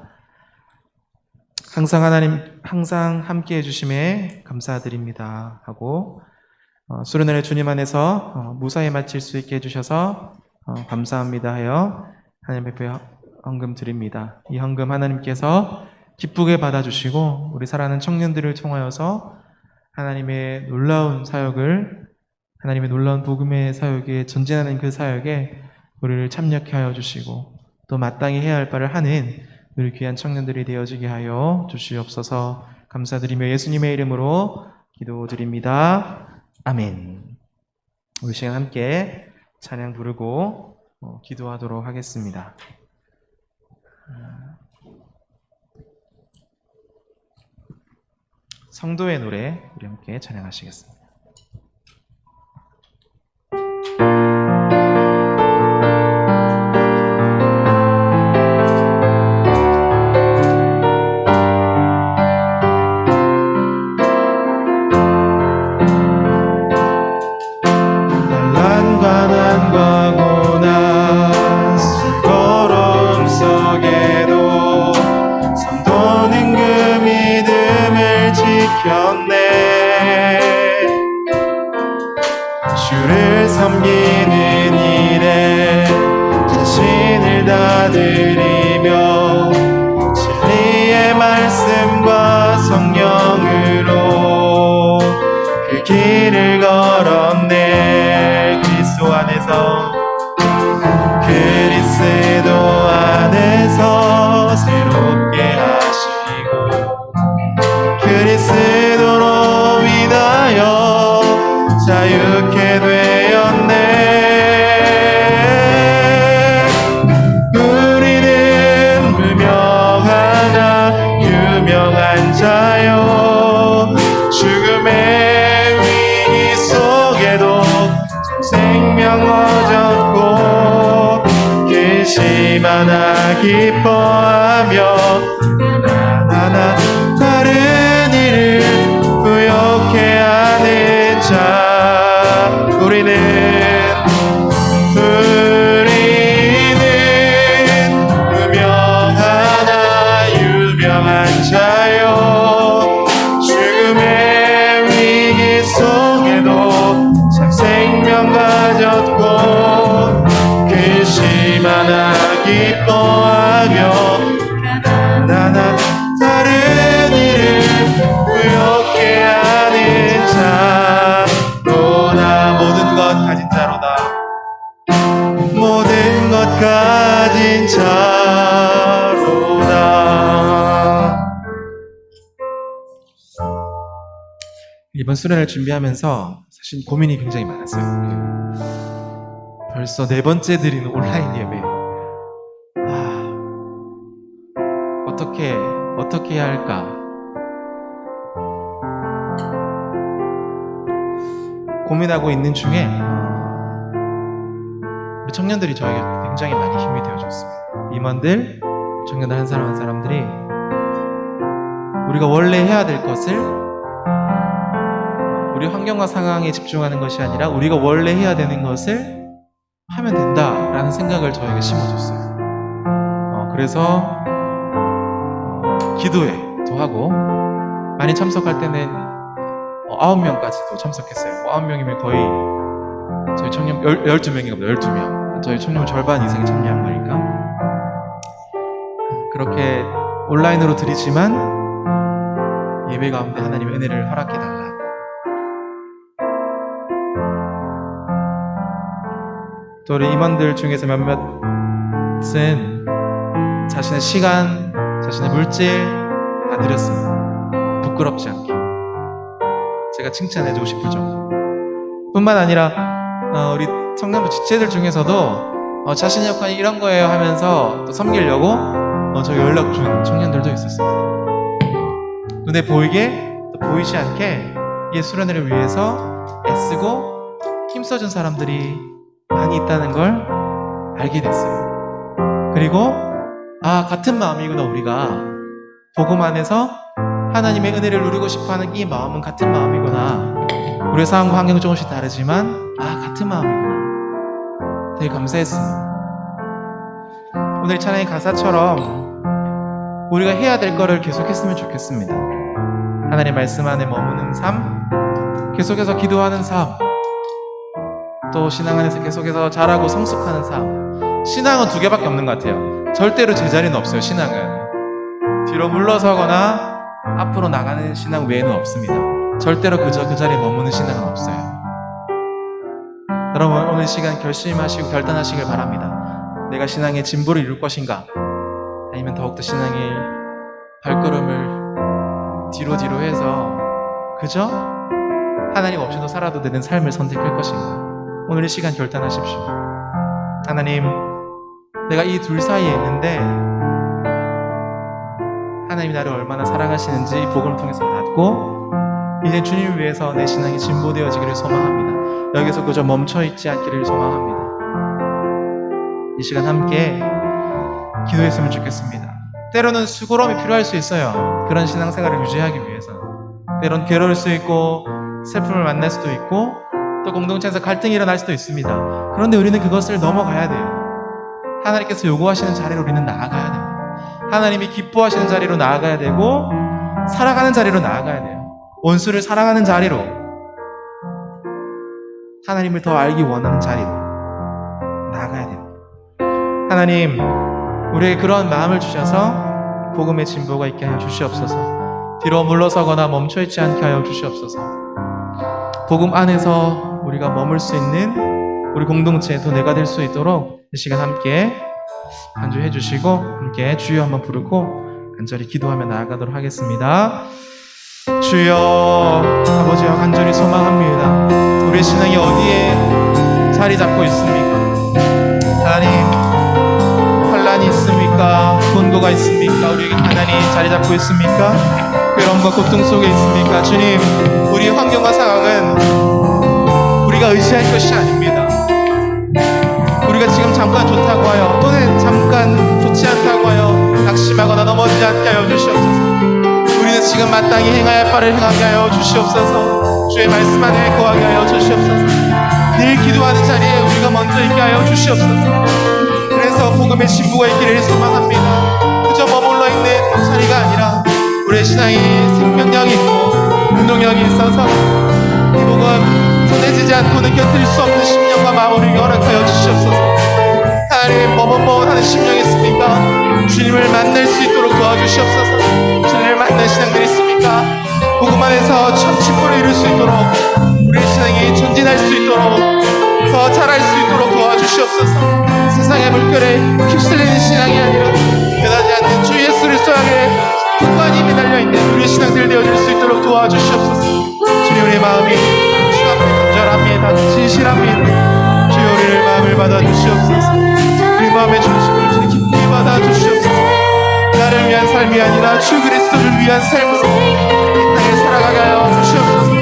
항상 함께 해주심에 감사드립니다 하고 수련회를 주님 안에서 무사히 마칠 수 있게 해주셔서 감사합니다 하여 하나님 앞에 헌금 드립니다. 이 헌금 하나님께서 기쁘게 받아주시고 우리 사랑하는 청년들을 통하여서 하나님의 놀라운 사역을, 하나님의 놀라운 복음의 사역에 전진하는 그 사역에 우리를 참여케 하여 주시고 또 마땅히 해야 할 바를 하는 우리 귀한 청년들이 되어지게 하여 주시옵소서. 감사드리며 예수님의 이름으로 기도드립니다. 아멘. 우리 시간 함께 찬양 부르고 기도하도록 하겠습니다. 성도의 노래 우리 함께 찬양하시겠습니다. 주를 섬기는 일에 자신을 다 드리며 진리의 말씀과 성령으로 그 길을 걸었네. 그리스도 안에서 새롭게 하시고 그리스도로 인하여 자유케 되었네. 우리는 무명하나 유명한 자요 죽음의 위기 속에도 생명 얻었고 근심 하나 기뻐하며 하나하나 다른 일을 부욕해 하는 자 하며 가난한 다른 이를 부욕해 하는 자로다. 모든 것 가진 자로다. 모든 것 가진 자로다. 이번 수련을 준비하면서 사실 고민이 굉장히 많았어요. 벌써 4번째 드리는 온라인 예배. 어떻게 해야 할까? 고민하고 있는 중에 우리 청년들이 저에게 굉장히 많이 힘이 되어줬습니다. 임원들, 청년들 한 사람 한 사람들이 우리가 원래 해야 될 것을 우리 환경과 상황에 집중하는 것이 아니라 우리가 원래 해야 되는 것을 하면 된다라는 생각을 저에게 심어줬어요. 그래서 기도회도 하고 많이 참석할 때는 9명까지도 참석했어요. 9명이면 거의 저희 청년 12명인가 보다. 12명. 저희 청년 절반 이상이 참여한 거니까 그렇게 온라인으로 드리지만 예배 가운데 하나님의 은혜를 허락해달라. 또 우리 임원들 중에서 몇몇은 자신의 시간, 자신의 물질 다 드렸습니다. 부끄럽지 않게 제가 칭찬해주고 싶을 정도. 뿐만 아니라 우리 청년부 지체들 중에서도 자신의 역할이 이런 거예요 하면서 또 섬기려고 저희 연락 준 청년들도 있었습니다. 눈에 보이게 또 보이지 않게 이 수련회를 위해서 애쓰고 힘써준 사람들이 많이 있다는 걸 알게 됐어요. 그리고 같은 마음이구나. 우리가 복음 안에서 하나님의 은혜를 누리고 싶어하는 이 마음은 같은 마음이구나. 우리의 상황과 환경은 조금씩 다르지만 같은 마음이구나. 되게 감사했습니다. 오늘 찬양의 가사처럼 우리가 해야 될 거를 계속했으면 좋겠습니다. 하나님의 말씀 안에 머무는 삶, 계속해서 기도하는 삶, 또 신앙 안에서 계속해서 자라고 성숙하는 삶. 신앙은 2개밖에 없는 것 같아요. 절대로 제자리는 없어요. 신앙은 뒤로 물러서거나 앞으로 나가는 신앙 외에는 없습니다. 절대로 그저 그 자리에 머무는 신앙은 없어요. 여러분, 오늘 시간 결심하시고 결단하시길 바랍니다. 내가 신앙의 진보를 이룰 것인가, 아니면 더욱더 신앙의 발걸음을 뒤로 해서 그저 하나님 없이도 살아도 되는 삶을 선택할 것인가. 오늘 이 시간 결단하십시오. 하나님, 내가 이 둘 사이에 있는데 하나님이 나를 얼마나 사랑하시는지 이 복음을 통해서 받고 이제 주님을 위해서 내 신앙이 진보되어지기를 소망합니다. 여기서 그저 멈춰있지 않기를 소망합니다. 이 시간 함께 기도했으면 좋겠습니다. 때로는 수고로움이 필요할 수 있어요. 그런 신앙생활을 유지하기 위해서. 때로는 괴로울 수 있고 슬픔을 만날 수도 있고 또 공동체에서 갈등이 일어날 수도 있습니다. 그런데 우리는 그것을 넘어가야 돼요. 하나님께서 요구하시는 자리로 우리는 나아가야 됩니다. 하나님이 기뻐하시는 자리로 나아가야 되고 사랑하는 자리로 나아가야 돼요. 원수를 사랑하는 자리로, 하나님을 더 알기 원하는 자리로 나아가야 됩니다. 하나님, 우리에게 그런 마음을 주셔서 복음의 진보가 있게 하여 주시옵소서. 뒤로 물러서거나 멈춰있지 않게 하여 주시옵소서. 복음 안에서 우리가 머물 수 있는 우리 공동체의 도내가 될 수 있도록 이 시간 함께 간주해 주시고 함께 주여 한번 부르고 간절히 기도하며 나아가도록 하겠습니다. 주여, 아버지와 간절히 소망합니다. 우리의 신앙이 어디에 자리 잡고 있습니까? 하나님, 환난이 있습니까? 곤고가 있습니까? 우리에게 가난이 자리 잡고 있습니까? 괴로움과 고통 속에 있습니까? 주님, 우리의 환경과 상황은 우리가 의지할 것이 아닙니다. 우리가 지금 잠깐 좋다고 하여 또는 잠깐 좋지 않다고 하여 낙심하거나 넘어지지 않게 하여 주시옵소서. 우리는 지금 마땅히 행해야 할 바를 행하게 하여 주시옵소서. 주의 말씀 안에 거하게 하여 주시옵소서. 늘 기도하는 자리에 우리가 먼저 있게 하여 주시옵소서. 그래서 복음의 진보가 있기를 소망합니다. 그저 머물러 있는 자리가 아니라 우리의 신앙이 생명력이 있고 운동력이 있어서 이 복음 전해지지 않고는 견딜 수 없는 심령과 마음을 허락하여 주시옵소서. 하나님, 머뭇머뭇하는 심령이 있습니까? 주의 주님을 만날 수 있도록 도와주시옵소서. 주님을 만난 신앙들이 있습니까? 복음 안에서 천취불을 이룰 수 있도록, 우리의 신앙이 전진할 수 있도록, 더 자랄 수 있도록 도와주시옵소서. 세상의 물결에 휩쓸리는 신앙이 아니라 변하지 않는 주 예수를 향해 굳건히 매달려있는 우리의 신앙들 되어줄 수 있도록 도와주시옵소서. 주님, 우리의 마음이 주 앞에 간절합니다. 진실합니다. 주여, 우리의 마음을 받아주시옵소서. 우리 마음의 중심을 주님 기쁘게 받아주시옵소서. 나를 위한 삶이 아니라 주 그리스도를 위한 삶으로 이 땅에 살아가게 하여 주시옵소서.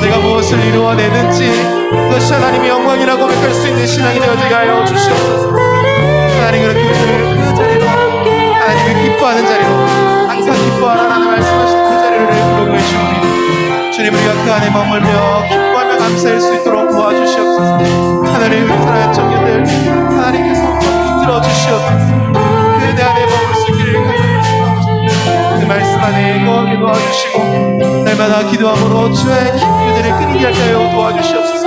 내가 무엇을 이루어내든지 그것이 하나님의 영광이라고 고백할 수 있는 신앙이 되어지게 하여 주시옵소서. 하나님, 그렇게 그 자리로, 하나님을 기뻐하는 자리로, 항상 기뻐하라는 말씀하신 그 자리를 부르고 계시오니 주님, 우리가 그 안에 머물며 기뻐하며 감사할 수 있도록 도와주시옵소서. 하나님의 사랑하는 청년들, 하나님께서 붙들어 주시옵소서. 그 안에 머물 수 있기를 간절히 그 말씀 안에 거하게 도와주시고 날마다 기도함으로 주의 기도들을 끊이게 하여 도와주시옵소서.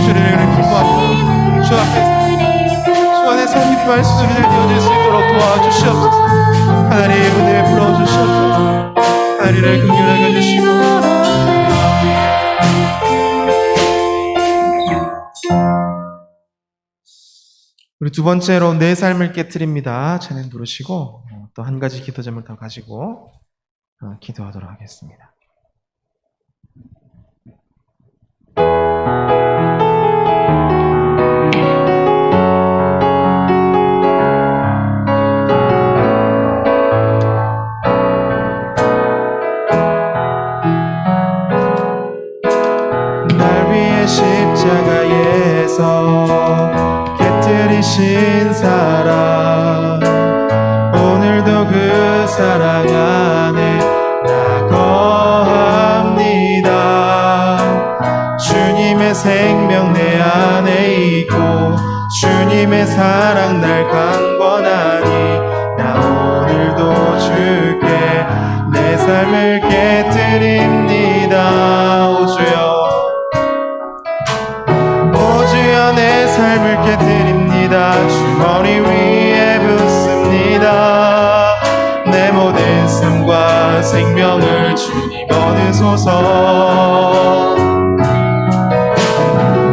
주를 기뻐하며 주 앞에서 주 안에서 기도할 수준을 되어질 수 있도록 도와주시옵소서. 하나님의 은혜에 불러주시옵소서. 하나님을 긍휼하게 해주시고 우리 두 번째로 내 삶을 깨트립니다. 찬양 부르시고 또 한 가지 기도점을 더 가지고 기도하도록 하겠습니다. 날 위해 십자가에서 깨뜨리신 사랑, 오늘도 그 사랑 안에 나 거합니다. 주님의 생명 내 안에 있고 주님의 사랑 날 강권하니 나 오늘도 주께 내 삶을 깨뜨립니다. 오 주여, 오 주여, 내 삶을 깨뜨립니다. 주 머리 위에 붓습니다. 내 모든 삶과 생명을 주님 얻으소서.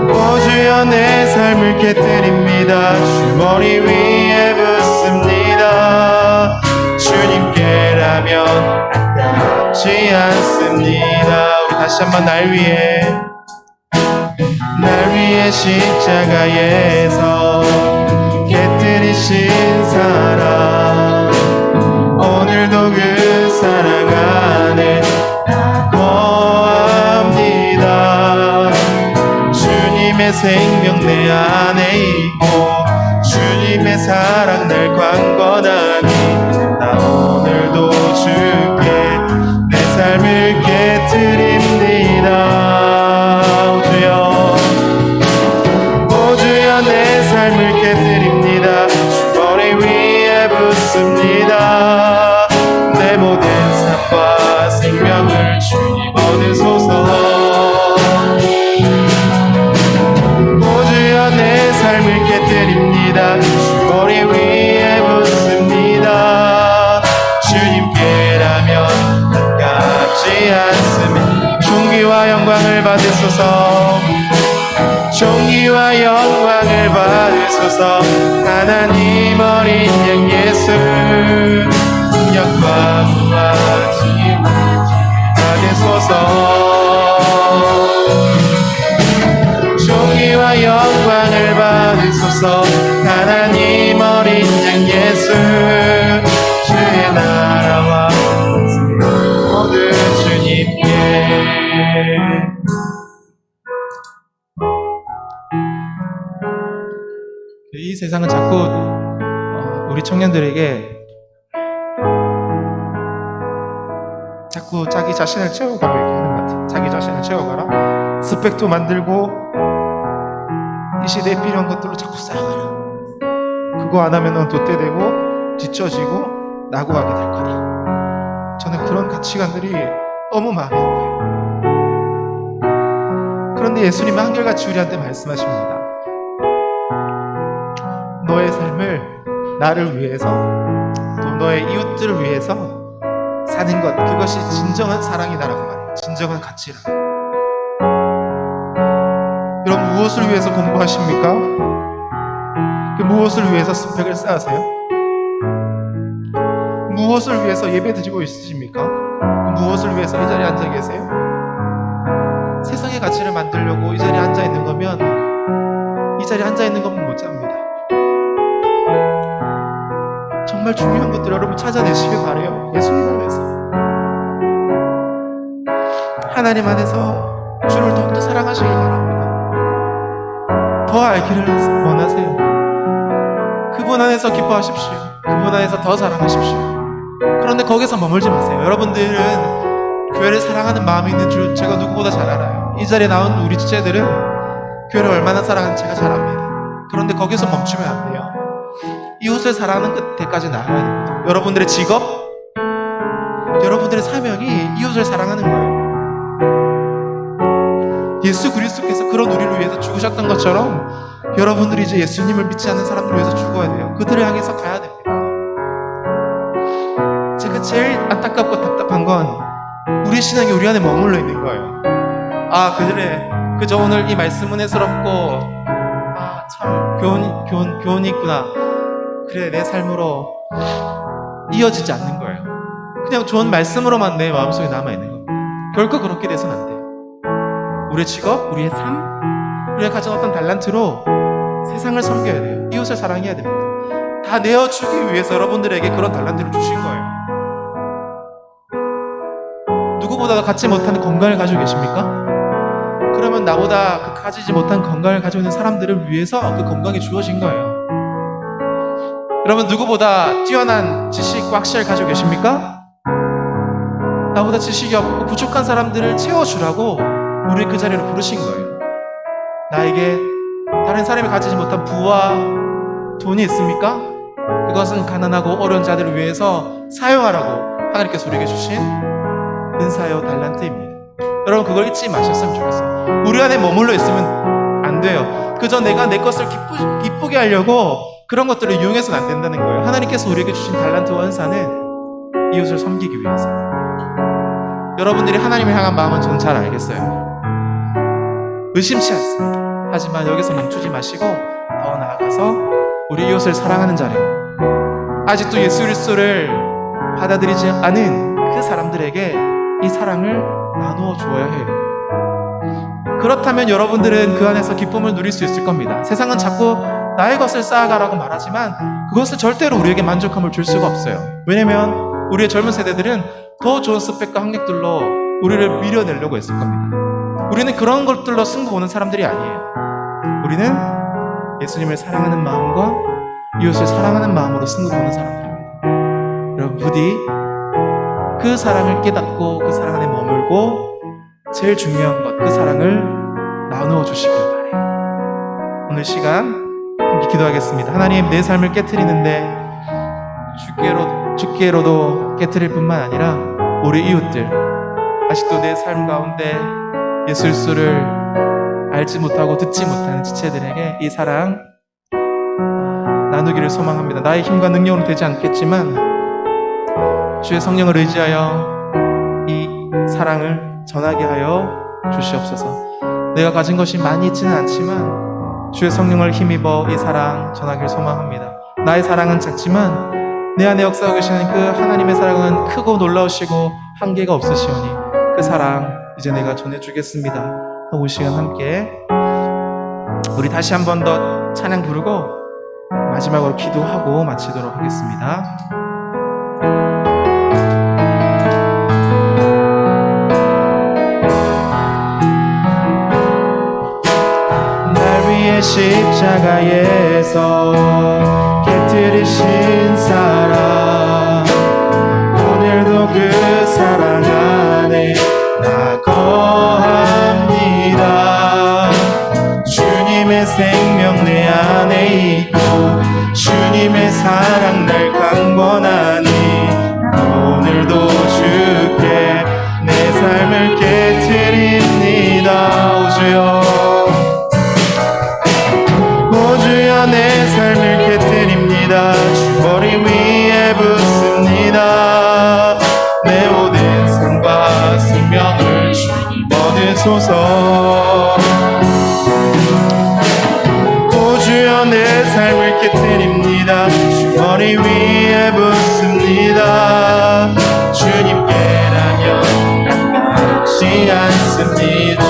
오 주여, 내 삶을 깨뜨립니다. 주 머리 위에 붓습니다. 주님께라면 아깝지 않습니다. 우리 다시 한번 날 위해 십자가에서 깨뜨리신 사랑, 오늘도 그 사랑 안에 거합니다. 주님의 생명 내 안에 있고 주님의 사랑 날 강권하니 나 오늘도 주께 내 삶을 깨뜨립니다. 내 삶을 깨뜨립니다. 주 머리 위에 붓습니다. 내 모든 삶과 생명을 주님 얻으소서. 오 주여, 내 삶을 깨뜨립니다. 주 머리 위에 붓습니다. 주님께라면 아깝지 않습니다. 존귀와 영광을 받으소서. 존귀와 영광을 받으소서. 하나님 어린 양 예수, 영광과 지혜를 받으소서. 존귀와 영광을 받으소서. 하나님 어린 양 예수, 주의 나라와 모든 주님께. 이 세상은 자꾸 우리 청년들에게 자꾸 자기 자신을 채워가라 이렇게 하는 것 같아요. 자기 자신을 채워가라. 스펙도 만들고 이 시대에 필요한 것들로 자꾸 쌓아가라. 그거 안 하면 도태되고 뒤처지고 낙오하게 될 거다. 저는 그런 가치관들이 너무 마음에 아파요. 그런데 예수님은 한결같이 우리한테 말씀하십니다. 너의 삶을 나를 위해서 또 너의 이웃들을 위해서 사는 것, 그것이 진정한 사랑이다라고 말해요. 진정한 가치라. 여러분, 무엇을 위해서 공부하십니까? 그 무엇을 위해서 스펙을 쌓으세요? 무엇을 위해서 예배 드리고 있으십니까? 무엇을 위해서 이 자리에 앉아 계세요? 세상의 가치를 만들려고 이 자리에 앉아 있는 거면, 이 자리에 앉아 있는 것만 못 잡니다. 정말 중요한 것들 여러분 찾아내시길 바래요. 예수님 안에서, 하나님 안에서 주를 더욱더 사랑하시길 바랍니다. 더 알기를 원하세요. 그분 안에서 기뻐하십시오. 그분 안에서 더 사랑하십시오. 그런데 거기서 머물지 마세요. 여러분들은 교회를 사랑하는 마음이 있는 줄 제가 누구보다 잘 알아요. 이 자리에 나온 우리 지체들은 교회를 얼마나 사랑하는지 제가 잘 압니다. 그런데 거기서 멈추면 안 돼요. 이웃을 사랑하는 끝에까지 나아가야 됩니다. 여러분들의 직업, 여러분들의 사명이 이웃을 사랑하는 거예요. 예수 그리스도께서 그런 우리를 위해서 죽으셨던 것처럼 여러분들이 이제 예수님을 믿지 않는 사람들을 위해서 죽어야 돼요. 그들을 향해서 가야 됩니다. 제가 제일 안타깝고 답답한 건 우리 신앙이 우리 안에 머물러 있는 거예요. 아, 그래, 그저 오늘 이 말씀 은혜스럽고, 아, 참 교훈이 있구나. 그래, 내 삶으로 이어지지 않는 거예요. 그냥 좋은 말씀으로만 내 마음속에 남아있는 겁니다. 결코 그렇게 돼서는 안 돼요. 우리의 직업, 우리의 삶, 우리가 가진 어떤 달란트로 세상을 섬겨야 돼요. 이웃을 사랑해야 됩니다. 다 내어주기 위해서 여러분들에게 그런 달란트를 주신 거예요. 누구보다도 갖지 못하는 건강을 가지고 계십니까? 그러면 나보다 그 가지지 못한 건강을 가지고 있는 사람들을 위해서 그 건강이 주어진 거예요. 여러분, 누구보다 뛰어난 지식, 꽉시를 가지고 계십니까? 나보다 지식이 없고 부족한 사람들을 채워주라고 우리 그 자리로 부르신 거예요. 나에게 다른 사람이 가지지 못한 부와 돈이 있습니까? 그것은 가난하고 어려운 자들을 위해서 사용하라고 하나님께서 우리에게 주신 은사요 달란트입니다. 여러분, 그걸 잊지 마셨으면 좋겠어요. 우리 안에 머물러 있으면 안 돼요. 그저 내가 내 것을 기쁘게 하려고 그런 것들을 이용해서는 안 된다는 거예요. 하나님께서 우리에게 주신 달란트와 은사는 이웃을 섬기기 위해서. 여러분들이 하나님을 향한 마음은 저는 잘 알겠어요. 의심치 않습니다. 하지만 여기서 멈추지 마시고 더 나아가서 우리 이웃을 사랑하는 자리, 아직도 예수 그리스도를 받아들이지 않은 그 사람들에게 이 사랑을 나누어 주어야 해요. 그렇다면 여러분들은 그 안에서 기쁨을 누릴 수 있을 겁니다. 세상은 자꾸 나의 것을 쌓아가라고 말하지만 그것은 절대로 우리에게 만족함을 줄 수가 없어요. 왜냐면 우리의 젊은 세대들은 더 좋은 스펙과 학력들로 우리를 밀어내려고 했을 겁니다. 우리는 그런 것들로 승부 보는 사람들이 아니에요. 우리는 예수님을 사랑하는 마음과 이웃을 사랑하는 마음으로 승부 보는 사람들입니다. 여러분, 부디 그 사랑을 깨닫고 그 사랑 안에 머물고 제일 중요한 것, 그 사랑을 나누어 주시길 바라요. 오늘 시간 함께 기도하겠습니다. 하나님, 내 삶을 깨트리는데 주께로도 깨트릴 뿐만 아니라 우리 이웃들, 아직도 내 삶 가운데 예수 그리스도를 알지 못하고 듣지 못하는 지체들에게 이 사랑 나누기를 소망합니다. 나의 힘과 능력으로 되지 않겠지만 주의 성령을 의지하여 이 사랑을 전하게 하여 주시옵소서. 내가 가진 것이 많이 있지는 않지만 주의 성령을 힘입어 이 사랑 전하기를 소망합니다. 나의 사랑은 작지만 내 안에 역사하고 계시는 그 하나님의 사랑은 크고 놀라우시고 한계가 없으시오니 그 사랑 이제 내가 전해주겠습니다 하고 이 시간 함께 우리 다시 한 번 더 찬양 부르고 마지막으로 기도하고 마치도록 하겠습니다. 날 위해 십자가에서 깨뜨리신 사랑, 오늘도 그 사랑 안에 나 거합니다. 주님의 생명 내 안에 있고 주님의 사랑 날 강권하니 오늘도 주께 내 삶을 깨트립니다. 오 주여 내 삶을 깨트립니다. 주 머리 위에 부스 주여 내 삶을 깨뜨립니다. 머리 위에 붓습니다. 주님께라면 아깝지 않습니다.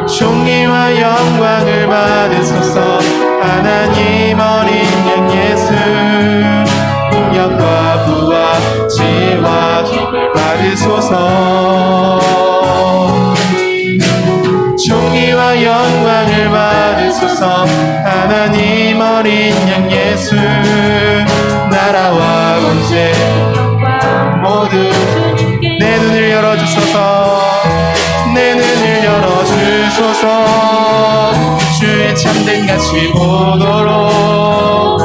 존귀와 영광을 받으소서. 하나님 어린 양 예수 능력과 부와 지혜와 힘을 받으소서. 존귀와 영광을 받으소서. 하나님 어린 양 예수 나라와 권세 모두 내 눈을 열어주소서. 내 눈을 열어주소서. 주의 참된 가치 보도록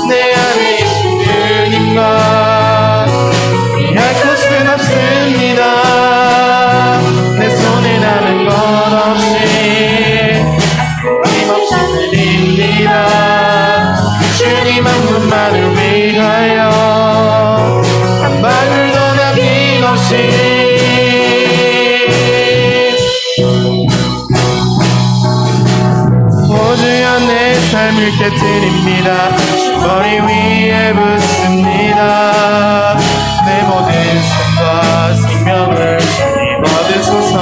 내 안에 주님과 피할 곳은 없습니다. 내 손에 남은 것 없이 힘없이 드립니다. 주님 한 분만을 위하여 한 방울도 남김없이 주여 내 삶을 깨뜨립니다. 머리 위에 붓습니다. 내 모든 삶과 생명을 주님 얻으소서.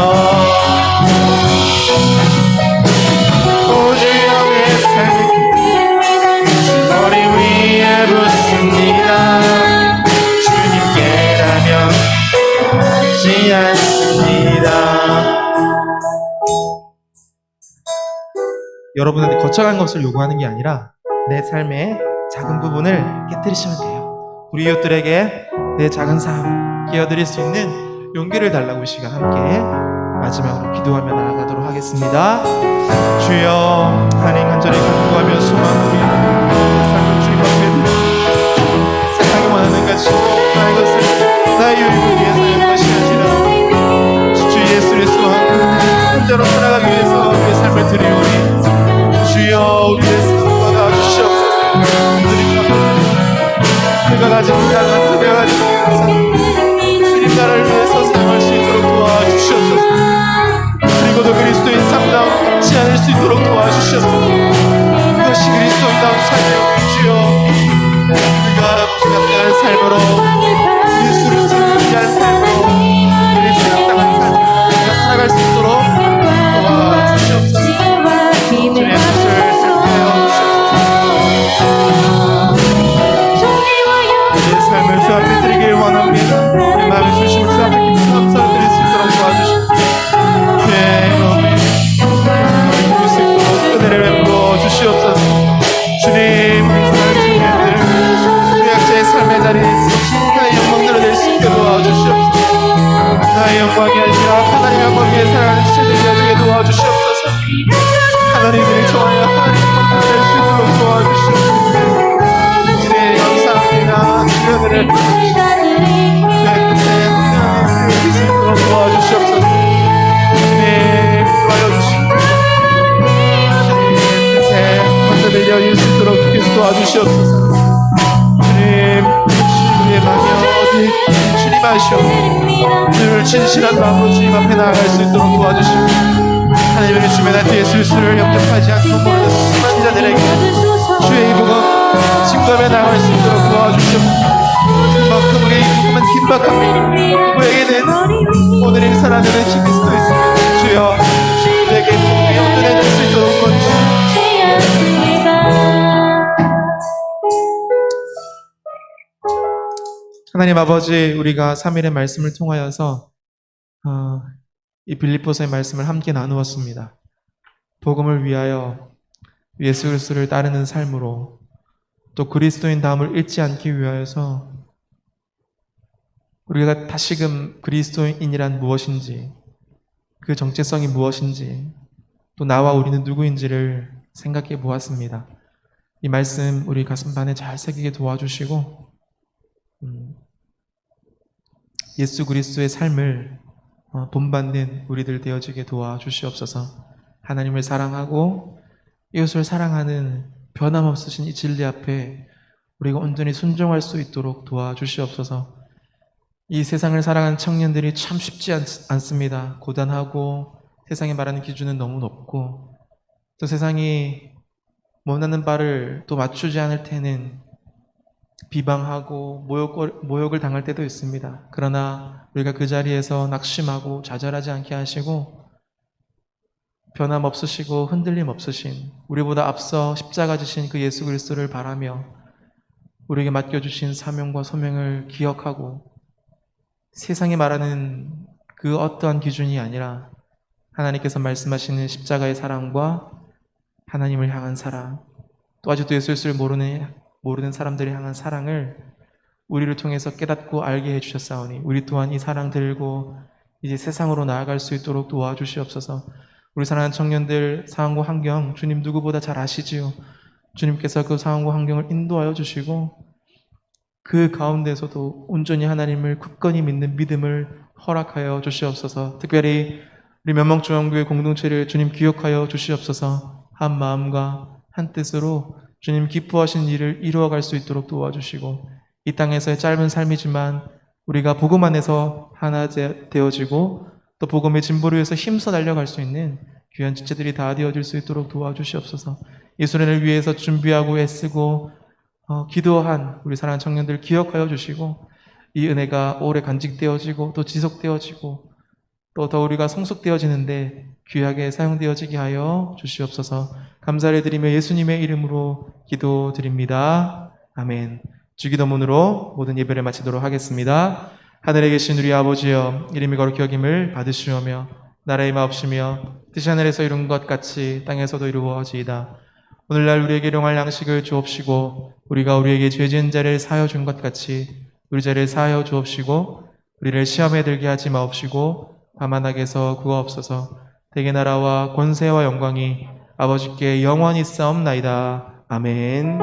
오 주여 내 삶을 깨뜨립니다. 머리 위에 붓습니다. 주님께라면 하지 않습니다. 여러분한테 거창한 것을 요구하는 게 아니라 내 삶의 작은 부분을 깨뜨리시면 돼요. 우리 이웃들에게 내 작은 삶 깨어드릴 수 있는 용기를 달라고 이 시간 함께 마지막으로 기도하며 나아가도록 하겠습니다. 주여 하나님 간절히 기도하며 소망하며 삶을 주님 앞에 드립니다. 세상이 원하는 같이 나의 것을 나의 유익을 위해서 하는 것이 아니라 주 예수 그리스도와 한자로 살아가기 위해서 우리의 삶을 드리오니 주여 우리의 삶과 나와주시옵소서. 그가 가진 양한 그가 가진 양산 주님 나라를 위해서 사용할 수 있도록 도와주시옵소서. 그리고도 그리스도인 삶다운 잊지 않을 수 있도록 도와주시옵소서. 그것이 그리스도인다운 삶이요 주여 우리가 합당한 삶으로 예수를 위한 삶으로 그리스도에 합당한 삶으로 우리가 살아갈 수 있도록 도와주시옵소서. 주님의 뜻을 생각하여 주시옵소서. 우리의 삶을 주 앞에 드리길 원합니다. 우리 마음의 중심을 주 앞에 깊은 감사를 드릴 수 있도록 도와주시옵소서. 주의 이름으로 누릴 수 있도록 은혜를 베풀어 주시옵소서. 주님 우리 사랑하는 우리 각자의 삶의 자리에 있어 나의 영광 드러낼 수 있게 도와주시옵소서. 나의 영광이 아니라 하나님 영광 위에 살아가는 지체들이 되게 도와주시옵소서. 하나님을 좋아하여 하나님을 될 수 있도록 도와주시옵소서. 주님 감사합니다. 주여들을 주의 뜻에 합당하게 수 있도록 도와주시옵소서. 주님 도와여 주시옵소서. 주님의 뜻에 헌자들 되어질 수 있도록 도와주시옵소서. 주님 우리의 마음이 어디 주님 아시오. 늘 진실한 마음으로 주님 앞에 나아갈 수 있도록 도와주시옵소서. 하나님의 주변의 뒤에 술수를 영접하지 않고 모르는 수많은 자들에게 주의 복음 증거하며 나아갈 수 있도록 도와주시옵소서. 그만큼 우리의 복음은 긴박합니다. 누구에게는 오늘 인사라는 힘이 써 있습니다. 주여 우리에게 복음이 영전해질 수 있도록 도와주시옵소서. 하나님 아버지 우리가 3일의 말씀을 통하여서 이 빌립보서의 말씀을 함께 나누었습니다. 복음을 위하여 예수 그리스도를 따르는 삶으로 또 그리스도인 다음을 잊지 않기 위하여서 우리가 다시금 그리스도인이란 무엇인지 그 정체성이 무엇인지 또 나와 우리는 누구인지를 생각해 보았습니다. 이 말씀 우리 가슴반에 잘 새기게 도와주시고 예수 그리스도의 삶을 본받는 우리들 되어지게 도와주시옵소서. 하나님을 사랑하고 이웃을 사랑하는 변함없으신 이 진리 앞에 우리가 온전히 순종할 수 있도록 도와주시옵소서. 이 세상을 살아가는 청년들이 참 쉽지 않습니다. 고단하고 세상에 말하는 기준은 너무 높고 또 세상이 원하는 바를 또 맞추지 않을 때는 비방하고 모욕을 당할 때도 있습니다. 그러나 우리가 그 자리에서 낙심하고 좌절하지 않게 하시고 변함없으시고 흔들림 없으신 우리보다 앞서 십자가 지신 그 예수 그리스도를 바라며 우리에게 맡겨주신 사명과 소명을 기억하고 세상이 말하는 그 어떠한 기준이 아니라 하나님께서 말씀하시는 십자가의 사랑과 하나님을 향한 사랑, 또 아직도 예수 그리스도를 모르는 사람들을 향한 사랑을 우리를 통해서 깨닫고 알게 해주셨사오니 우리 또한 이 사랑 들고 이제 세상으로 나아갈 수 있도록 도와주시옵소서. 우리 사랑하는 청년들 상황과 환경 주님 누구보다 잘 아시지요. 주님께서 그 상황과 환경을 인도하여 주시고 그 가운데서도 온전히 하나님을 굳건히 믿는 믿음을 허락하여 주시옵소서. 특별히 우리 면목중앙교회 공동체를 주님 기억하여 주시옵소서. 한 마음과 한 뜻으로 주님 기뻐하신 일을 이루어갈 수 있도록 도와주시고 이 땅에서의 짧은 삶이지만 우리가 복음 안에서 하나 되어지고 또 복음의 진보를 위해서 힘써 달려갈 수 있는 귀한 지체들이 다 되어질 수 있도록 도와주시옵소서. 이 수련을 위해서 준비하고 애쓰고 기도한 우리 사랑하는 청년들 기억하여 주시고 이 은혜가 오래 간직되어지고 또 지속되어지고 또 더 우리가 성숙되어지는데 귀하게 사용되어지게 하여 주시옵소서. 감사를 드리며 예수님의 이름으로 기도드립니다. 아멘. 주기도문으로 모든 예배를 마치도록 하겠습니다. 하늘에 계신 우리 아버지여, 이름이 거룩히 여김을 받으시오며 나라의 마옵시며 뜻이 하늘에서 이룬 것 같이 땅에서도 이루어지이다. 오늘날 우리에게 일용할 양식을 주옵시고 우리가 우리에게 죄 지은 자를 사하여 준 것 같이 우리 죄를 사하여 주옵시고 우리를 시험에 들게 하지 마옵시고 다만 악에서 구하옵소서. 대개 나라와 권세와 영광이 아버지께 영원히 있사옵나이다. 아멘.